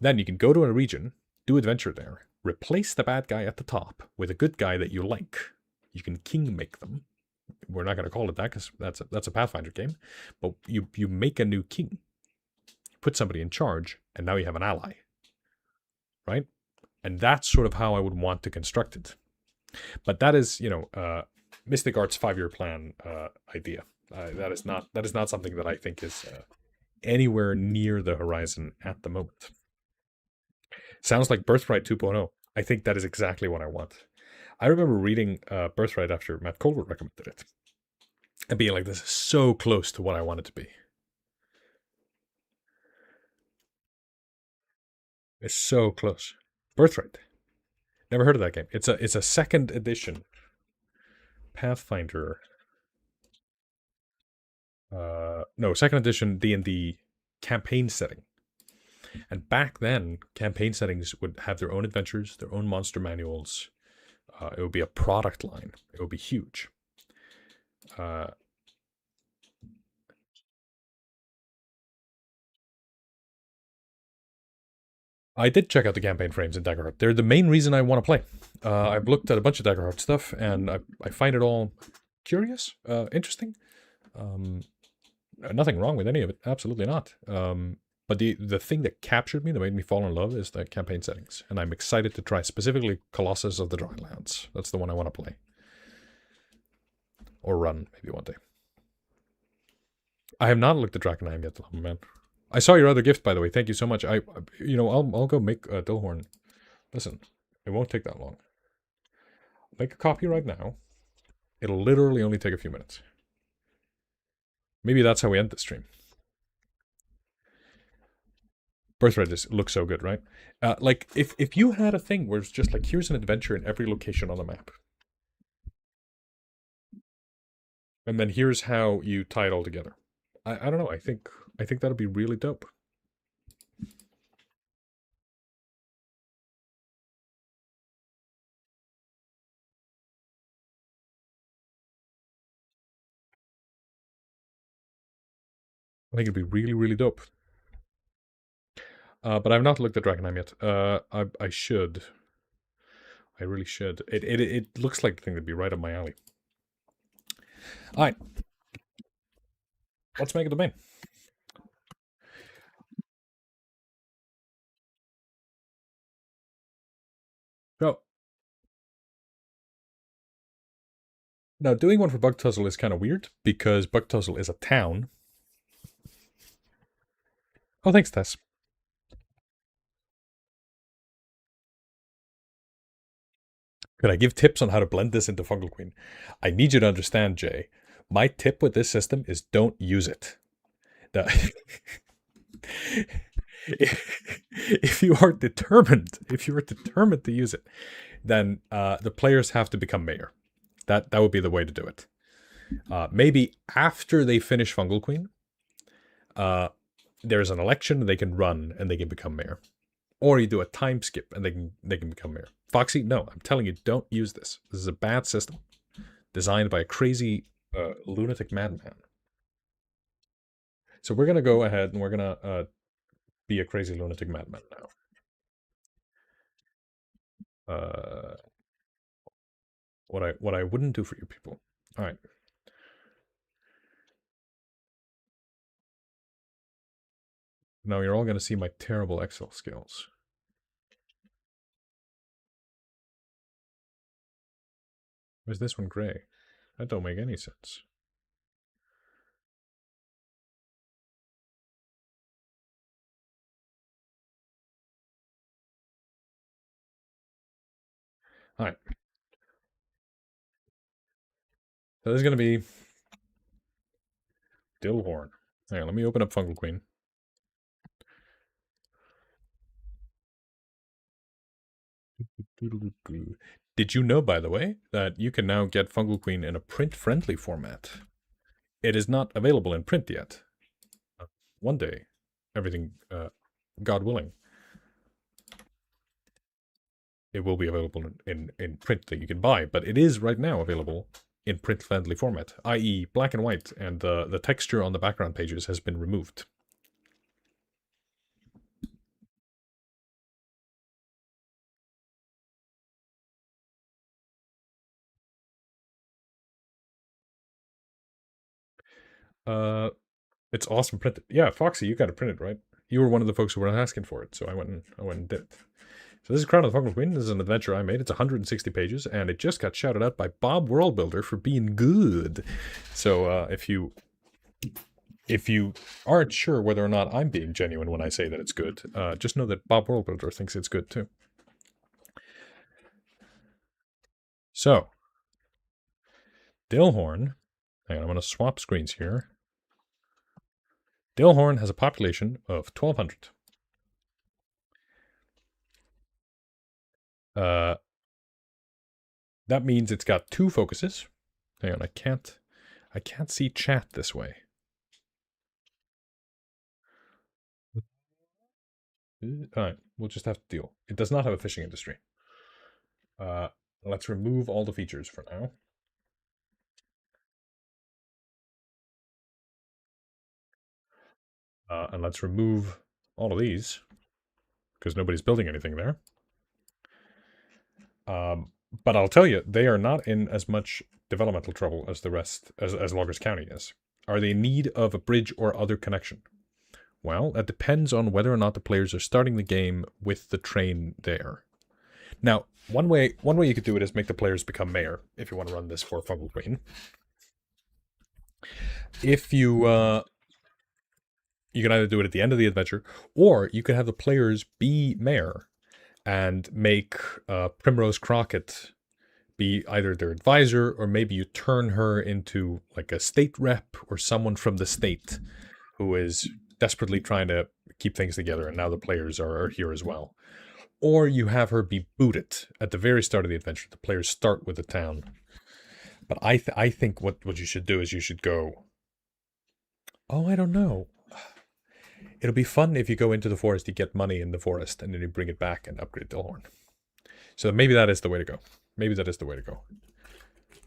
Then you can go to a region, do adventure there, replace the bad guy at the top with a good guy that you like. You can king make them. We're not going to call it that because that's a Pathfinder game. But you make a new king, put somebody in charge, and now you have an ally. Right? And that's sort of how I would want to construct it. But that is, Mystic Art's 5-year plan idea. That is not something that I think is anywhere near the horizon at the moment. Sounds like Birthright 2.0. I think that is exactly what I want. I remember reading Birthright after Matt Colbert recommended it, and being like, this is so close to what I want it to be. It's so close. Birthright. Never heard of that game. It's a second edition Pathfinder. Second edition D&D campaign setting. And back then, campaign settings would have their own adventures, their own monster manuals. It would be a product line. It would be huge. I did check out the campaign frames in Daggerheart. They're the main reason I want to play. I've looked at a bunch of Daggerheart stuff, and I find it all curious, interesting. Nothing wrong with any of it. Absolutely not. But the thing that captured me, that made me fall in love, is the campaign settings. And I'm excited to try specifically Colossus of the Drylands. That's the one I want to play. Or run, maybe one day. I have not looked at Drakenheim yet, man. I saw your other gift, by the way. Thank you so much. I'll go make Dillhorne. Listen, it won't take that long. Make a copy right now. It'll literally only take a few minutes. Maybe that's how we end the stream. Birthright looks so good, right? Like, if you had a thing where it's just like, here's an adventure in every location on the map. And then here's how you tie it all together. I don't know. I think that'd be really dope. I think it'd be really, really dope. But I've not looked at Drakenheim yet. I should. I really should. It looks like the thing that'd be right up my alley. Alright. Let's make a domain. So, now doing one for Bug Tuzzle is kind of weird, because Bug Tuzzle is a town. Oh, thanks, Tess. Could I give tips on how to blend this into Fungal Queen? I need you to understand, Jay. My tip with this system is don't use it. If you are determined to use it, then the players have to become mayor. That would be the way to do it. Maybe after they finish Fungal Queen, there's an election and they can run and they can become mayor. Or you do a time skip and they can become mayor. Foxy, no, I'm telling you, don't use this. This is a bad system designed by a crazy lunatic madman. So we're gonna go ahead and we're gonna be a crazy lunatic madman now. What I wouldn't do for you people. All right. Now you're all going to see my terrible Excel skills. Where's this one gray? That don't make any sense. All right. So this is going to be Dillhorne. Hang on, let me open up Fungal Queen. Did you know, by the way, that you can now get Fungal Queen in a print-friendly format? It is not available in print yet. One day, everything, God willing, it will be available in print that you can buy, but it is right now available in print-friendly format, i.e. black and white, and the texture on the background pages has been removed. It's awesome printed. Yeah, Foxy, you got it printed, right? You were one of the folks who were asking for it, so I went and did it. So this is Crown of the Fungal Queen. This is an adventure I made. It's 160 pages, and it just got shouted out by Bob Worldbuilder for being good. So if you aren't sure whether or not I'm being genuine when I say that it's good, just know that Bob Worldbuilder thinks it's good too. So, Dillhorne, hang on, I'm going to swap screens here. Dillhorne has a population of 1,200. That means it's got 2 focuses. Hang on, I can't see chat this way. Alright, we'll just have to deal. It does not have a fishing industry. Let's remove all the features for now. And let's remove all of these, because nobody's building anything there. But I'll tell you, they are not in as much developmental trouble as the rest, as Loggers County is. Are they in need of a bridge or other connection? Well, that depends on whether or not the players are starting the game with the train there. Now, one way you could do it is make the players become mayor, if you want to run this for Fungal Queen. If you you can either do it at the end of the adventure, or you could have the players be mayor and make Primrose Crockett be either their advisor, or maybe you turn her into like a state rep or someone from the state who is desperately trying to keep things together, and now the players are here as well. Or you have her be booted at the very start of the adventure. The players start with the town. But I think what you should do is you should go, oh, I don't know. It'll be fun if you go into the forest, you get money in the forest, and then you bring it back and upgrade Dillhorne. So maybe that is the way to go. Maybe that is the way to go.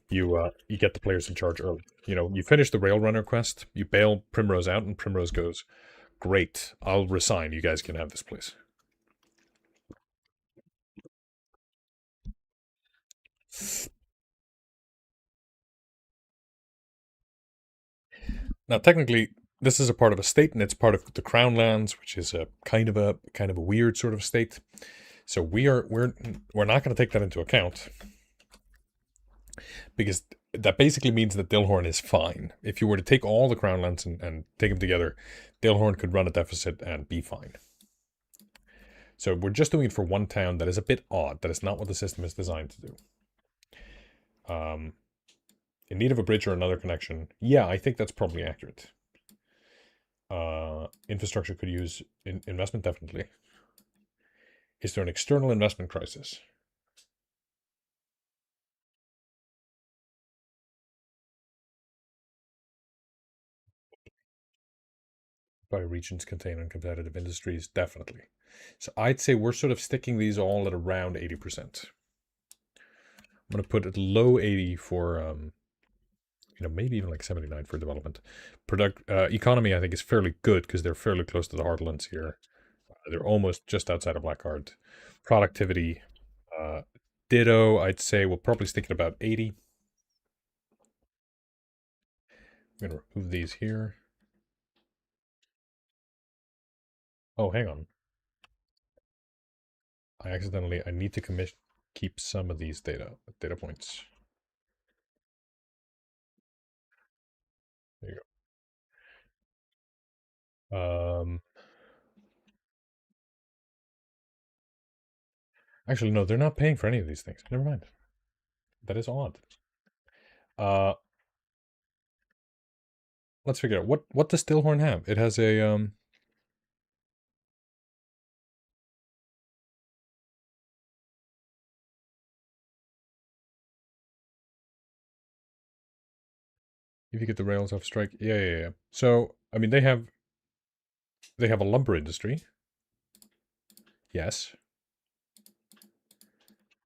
You get the players in charge early. You know, you finish the Rail Runner quest, you bail Primrose out, and Primrose goes, great, I'll resign. You guys can have this place. Now, technically, this is a part of a state, and it's part of the Crown Lands, which is a kind of a weird sort of state. So we're not going to take that into account, because that basically means that Dillhorne is fine. If you were to take all the Crown Lands and take them together, Dillhorne could run a deficit and be fine. So we're just doing it for one town that is a bit odd. That is not what the system is designed to do. In need of a bridge or another connection. Yeah, I think that's probably accurate. Infrastructure could use investment, definitely. Is there an external investment crisis? By regions contain uncompetitive industries, definitely. So I'd say we're sort of sticking these all at around 80%. I'm going to put it low 80 for, maybe even like 79 for development. Economy, I think, is fairly good because they're fairly close to the heartlands here. They're almost just outside of black card. Productivity, ditto. I'd say we'll probably stick at about 80. I'm gonna remove these here. Oh, hang on. I need to keep some of these data points. There you go. Actually, no, they're not paying for any of these things. Never mind. That is odd. Let's figure out what does Dillhorne have? It has a if you get the rails off strike. Yeah. So, I mean, they have a lumber industry. Yes.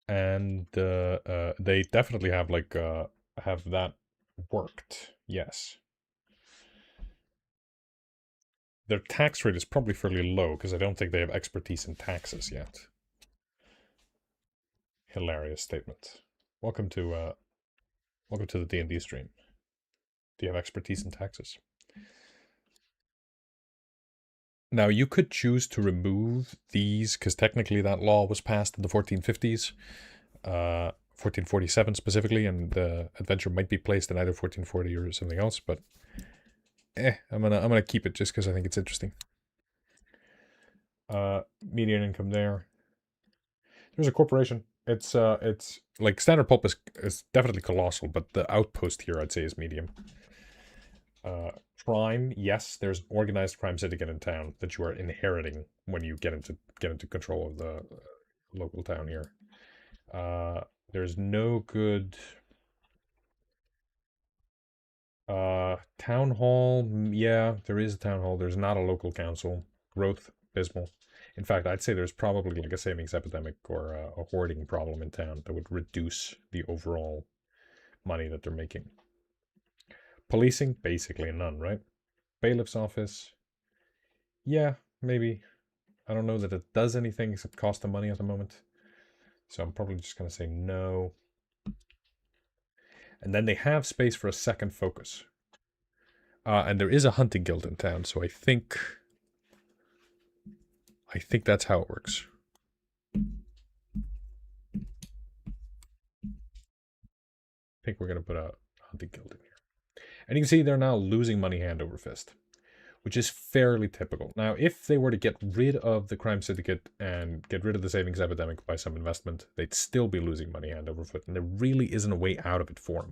And they definitely have have that worked. Yes. Their tax rate is probably fairly low because I don't think they have expertise in taxes yet. Hilarious statement. Welcome to the D&D stream. Do you have expertise in taxes? Now, you could choose to remove these, because technically that law was passed in the 1450s, 1447 specifically, and the adventure might be placed in either 1440 or something else, but I'm gonna keep it just because I think it's interesting. Median income there. There's a corporation. It's like Standard Pulp is definitely colossal, but the outpost here I'd say is medium. Crime, yes, there's an organized crime syndicate in town that you are inheriting when you get into control of the local town here. There's no good town hall. Yeah, there is a town hall. There's not a local council. Growth, abysmal. In fact, I'd say there's probably like a savings epidemic or a hoarding problem in town that would reduce the overall money that they're making. Policing, basically none, right? Bailiff's office, yeah, maybe. I don't know that it does anything except cost them money at the moment. So I'm probably just going to say no. And then they have space for a second focus. And there is a hunting guild in town, so I think that's how it works. I think we're going to put a hunting guild in here. And you can see they're now losing money hand over fist, which is fairly typical. Now, if they were to get rid of the crime syndicate and get rid of the savings epidemic by some investment, they'd still be losing money hand over foot, and there really isn't a way out of it for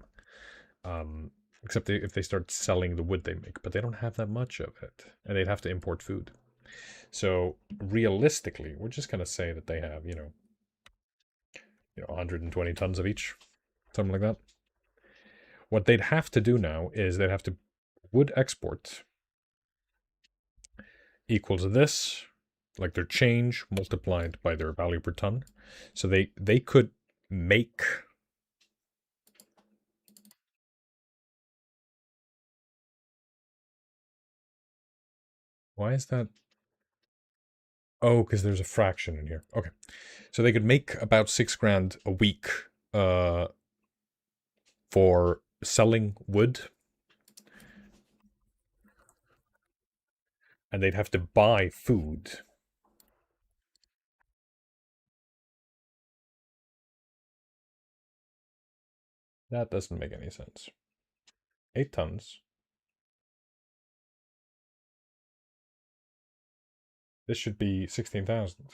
them. Except if they start selling the wood they make, but they don't have that much of it, and they'd have to import food. So realistically, we're just going to say that they have, 120 tons of each, something like that. What they'd have to do now is they'd have to wood export equals this, like their change multiplied by their value per ton. So they could make why is that? Oh, because there's a fraction in here. Okay. So they could make about $6,000 a week for selling wood. And they'd have to buy food. That doesn't make any sense. 8 tons. This should be 16,000.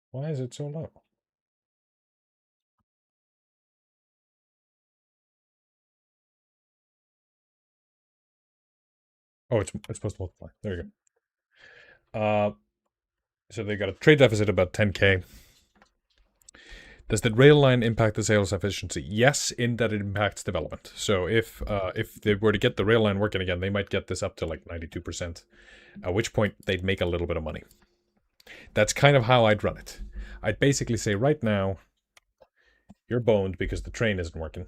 Why is it so low? Oh, it's supposed to multiply. There you go. So they got a trade deficit about 10K. Does the rail line impact the sales efficiency? Yes, in that it impacts development. So if they were to get the rail line working again, they might get this up to like 92%, at which point they'd make a little bit of money. That's kind of how I'd run it. I'd basically say right now, you're boned because the train isn't working.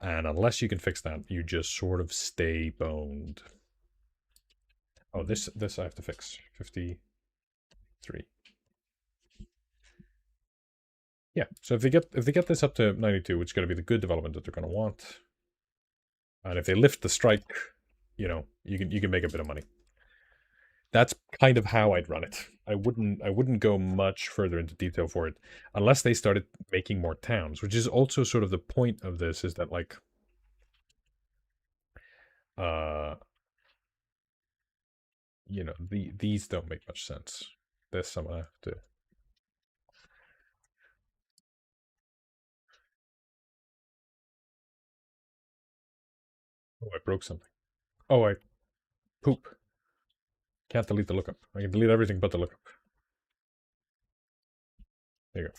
And unless you can fix that, you just sort of stay boned. Oh, this I have to fix. 53. Yeah, so if they get this up to 92, which is going to be the good development that they're going to want, and if they lift the strike, you can make a bit of money. That's kind of how I'd run it. I wouldn't go much further into detail for it unless they started making more towns, which is also sort of the point of this, is that like these don't make much sense. This I'm gonna have to. Oh, I broke something. Oh, I poop. Can't delete the lookup. I can delete everything but the lookup. There you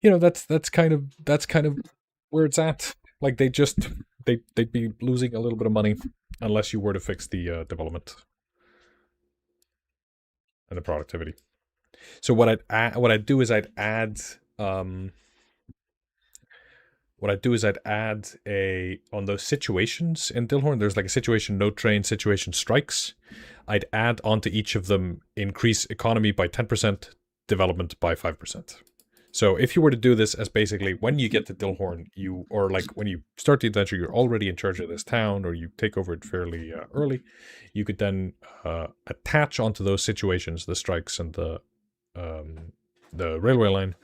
go. That's kind of where it's at. Like they'd be losing a little bit of money unless you were to fix the development and the productivity. So what I'd do is I'd add on those situations in Dillhorne. There's like a situation no train, situation strikes. I'd add onto each of them increase economy by 10%, development by 5%. So if you were to do this as basically when you get to Dillhorne, or like when you start the adventure, you're already in charge of this town, or you take over it fairly early, you could then attach onto those situations the strikes and the railway line,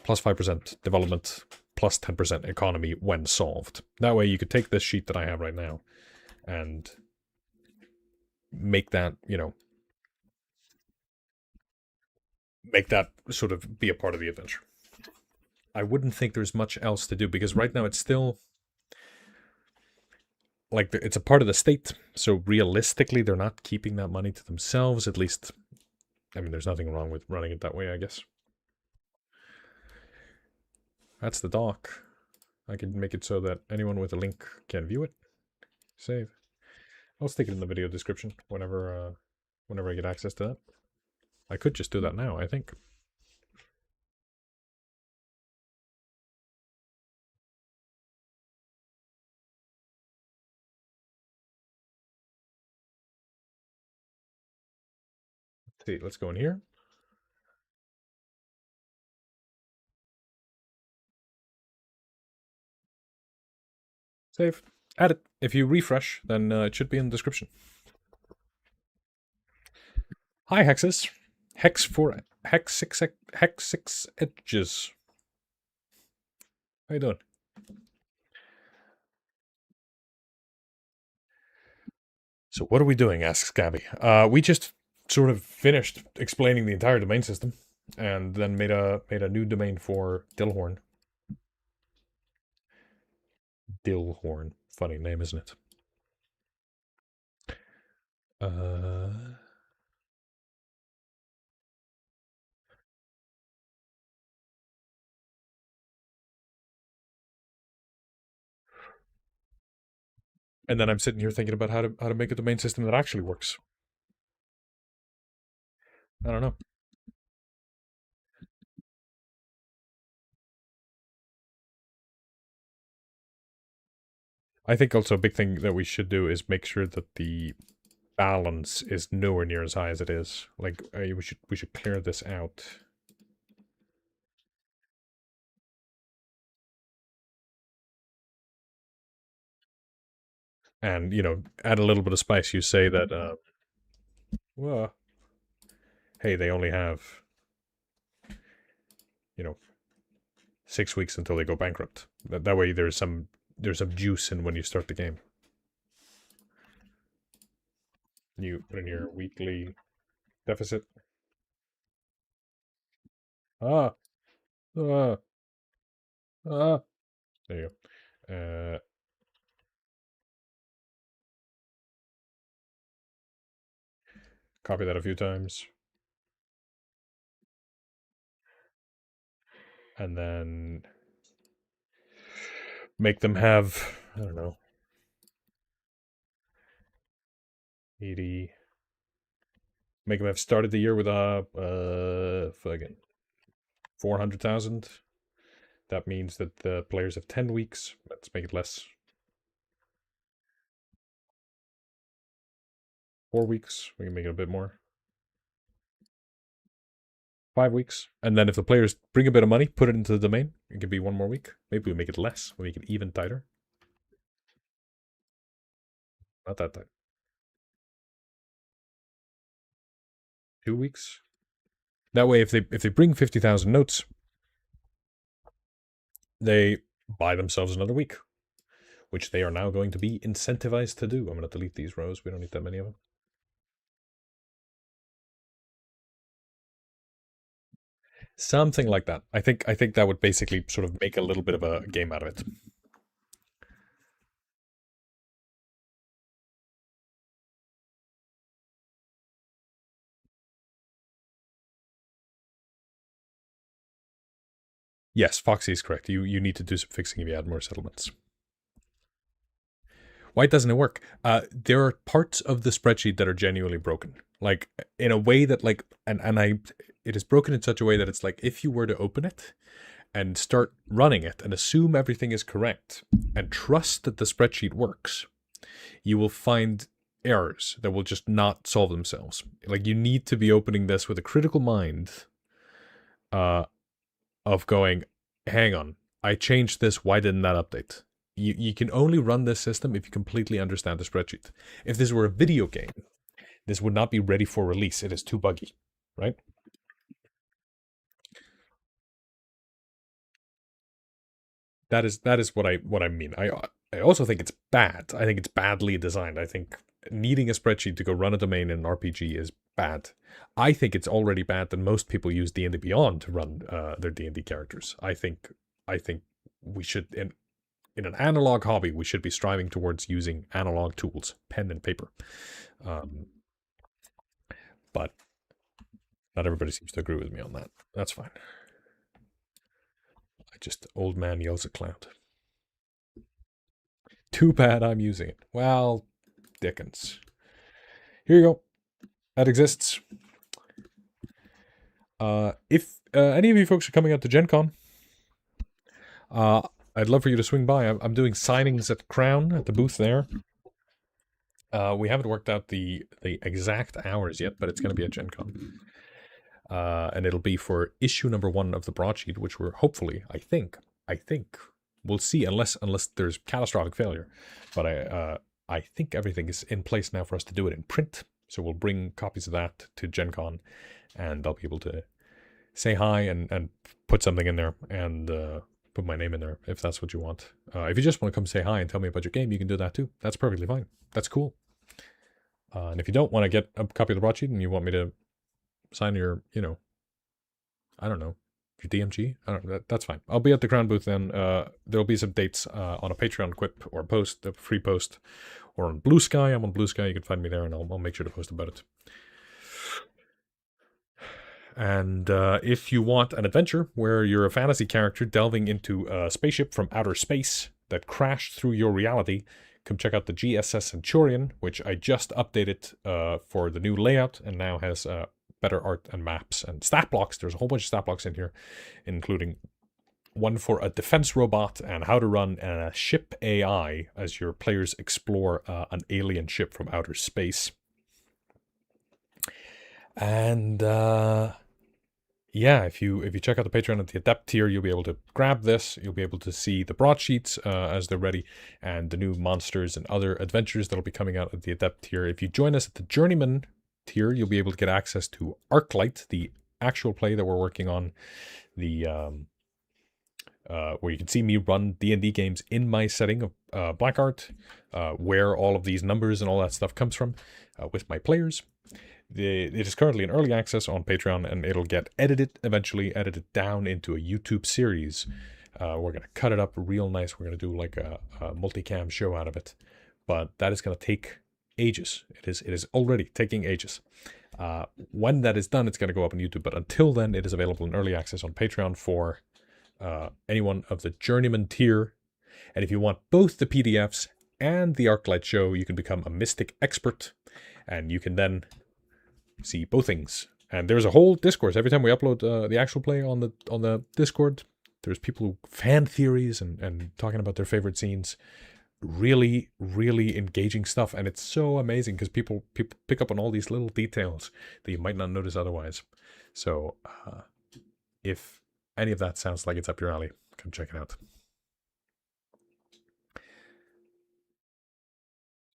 plus 5% development, plus 10% economy when solved. That way you could take this sheet that I have right now and make that, make that sort of be a part of the adventure. I wouldn't think there's much else to do because right now it's still like it's a part of the state. So realistically, they're not keeping that money to themselves. At least, I mean, there's nothing wrong with running it that way, I guess. That's the doc. I can make it so that anyone with a link can view it. Save. I'll stick it in the video description whenever I get access to that. I could just do that now, I think. Let's see, let's go in here. Save. Add it. If you refresh, then it should be in the description. Hi, hexes. Hex 6 edges. How you doing? So what are we doing? Asks Gabby. We just sort of finished explaining the entire domain system, and then made a new domain for Dillhorne. Dillhorne. Funny name, isn't it? And then I'm sitting here thinking about how to make a domain system that actually works. I don't know. I think also a big thing that we should do is make sure that the balance is nowhere near as high as it is. Like we should clear this out. And add a little bit of spice. You say that well, hey, they only have 6 weeks until they go bankrupt. That way there's some juice in when you start the game. You put in your weekly deficit. There you go. Copy that a few times. And then make them have, I don't know, 80. Make them have started the year with fucking 400,000. That means that the players have 10 weeks. Let's make it less. 4 weeks. We can make it a bit more. 5 weeks. And then if the players bring a bit of money, put it into the domain, it can be 1 more week. Maybe we make it less. We make it even tighter. Not that tight. 2 weeks. That way, if they bring 50,000 notes, they buy themselves another week, which they are now going to be incentivized to do. I'm going to delete these rows. We don't need that many of them. Something like that. I think that would basically sort of make a little bit of a game out of it. Yes, Foxy is correct. You need to do some fixing if you add more settlements. Why doesn't it work? There are parts of the spreadsheet that are genuinely broken. Like, in a way that, like, it is broken in such a way that it's like, if you were to open it and start running it and assume everything is correct and trust that the spreadsheet works, you will find errors that will just not solve themselves. Like, you need to be opening this with a critical mind of going, hang on, I changed this, why didn't that update? You can only run this system if you completely understand the spreadsheet. If this were a video game, this would not be ready for release. It is too buggy, right? That is what I mean. I also think it's bad. I think it's badly designed. I think needing a spreadsheet to go run a domain in an RPG is bad. I think it's already bad that most people use D&D Beyond to run their D&D characters. I think we should, in an analog hobby, we should be striving towards using analog tools, pen and paper. But not everybody seems to agree with me on that. That's fine. Old man yells at cloud. Too bad I'm using it. Well, Dickens. Here you go. That exists. If any of you folks are coming out to Gen Con, I'd love for you to swing by. I'm doing signings at Crown, at the booth there. We haven't worked out the exact hours yet, but it's going to be at Gen Con. And it'll be for issue number 1 of the broadsheet, which we're hopefully, I think, we'll see, unless there's catastrophic failure. But I think everything is in place now for us to do it in print. So we'll bring copies of that to Gen Con, and I'll be able to say hi and put something in there and put my name in there if that's what you want. If you just want to come say hi and tell me about your game, you can do that too. That's perfectly fine. That's cool. And if you don't want to get a copy of the broadsheet and you want me to sign your, I don't know, your DMG, that's fine. I'll be at the Crown booth then. There'll be some dates on a Patreon quip or post, a free post, or on Blue Sky. I'm on Blue Sky. You can find me there, and I'll make sure to post about it. And if you want an adventure where you're a fantasy character delving into a spaceship from outer space that crashed through your reality, come check out the GSS Centurion, which I just updated for the new layout and now has better art and maps and stat blocks. There's a whole bunch of stat blocks in here, including one for a defense robot and how to run a ship AI as your players explore an alien ship from outer space. And yeah, if you check out the Patreon at the Adept tier, you'll be able to grab this. You'll be able to see the broadsheets as they're ready, and the new monsters and other adventures that'll be coming out at the Adept tier. If you join us at the Journeyman tier, you'll be able to get access to Arclight, the actual play that we're working on, the where you can see me run D&D games in my setting of Black Art, where all of these numbers and all that stuff comes from, with my players. It is currently in early access on Patreon, and it'll get eventually edited down into a YouTube series. We're going to cut it up real nice. We're going to do like a multicam show out of it, but that is going to take ages. It is already taking ages. When that is done, it's going to go up on YouTube, but until then, it is available in early access on Patreon for anyone of the Journeyman tier. And if you want both the PDFs and the Arclight show, you can become a Mystic Expert, and you can then see both things. And there's a whole discourse every time we upload the actual play on the Discord. There's people who fan theories and talking about their favorite scenes. Really, really engaging stuff, and it's so amazing because people pick up on all these little details that you might not notice otherwise. So if any of that sounds like it's up your alley, come check it out.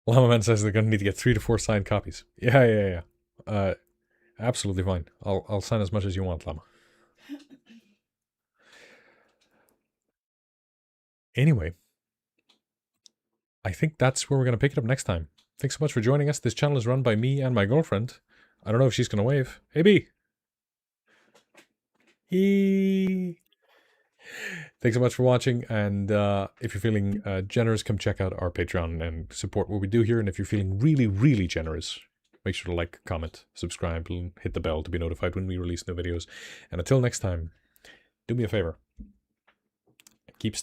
Llama Man says they're going to need to get 3 to 4 signed copies. Yeah. Absolutely fine. I'll sign as much as you want, Llama. Anyway, I think that's where we're going to pick it up next time. Thanks so much for joining us. This channel is run by me and my girlfriend. I don't know if she's going to wave. Hey, B. Thanks so much for watching. And if you're feeling generous, come check out our Patreon and support what we do here. And if you're feeling really, really generous, make sure to like, comment, subscribe, and hit the bell to be notified when we release new videos. And until next time, do me a favor.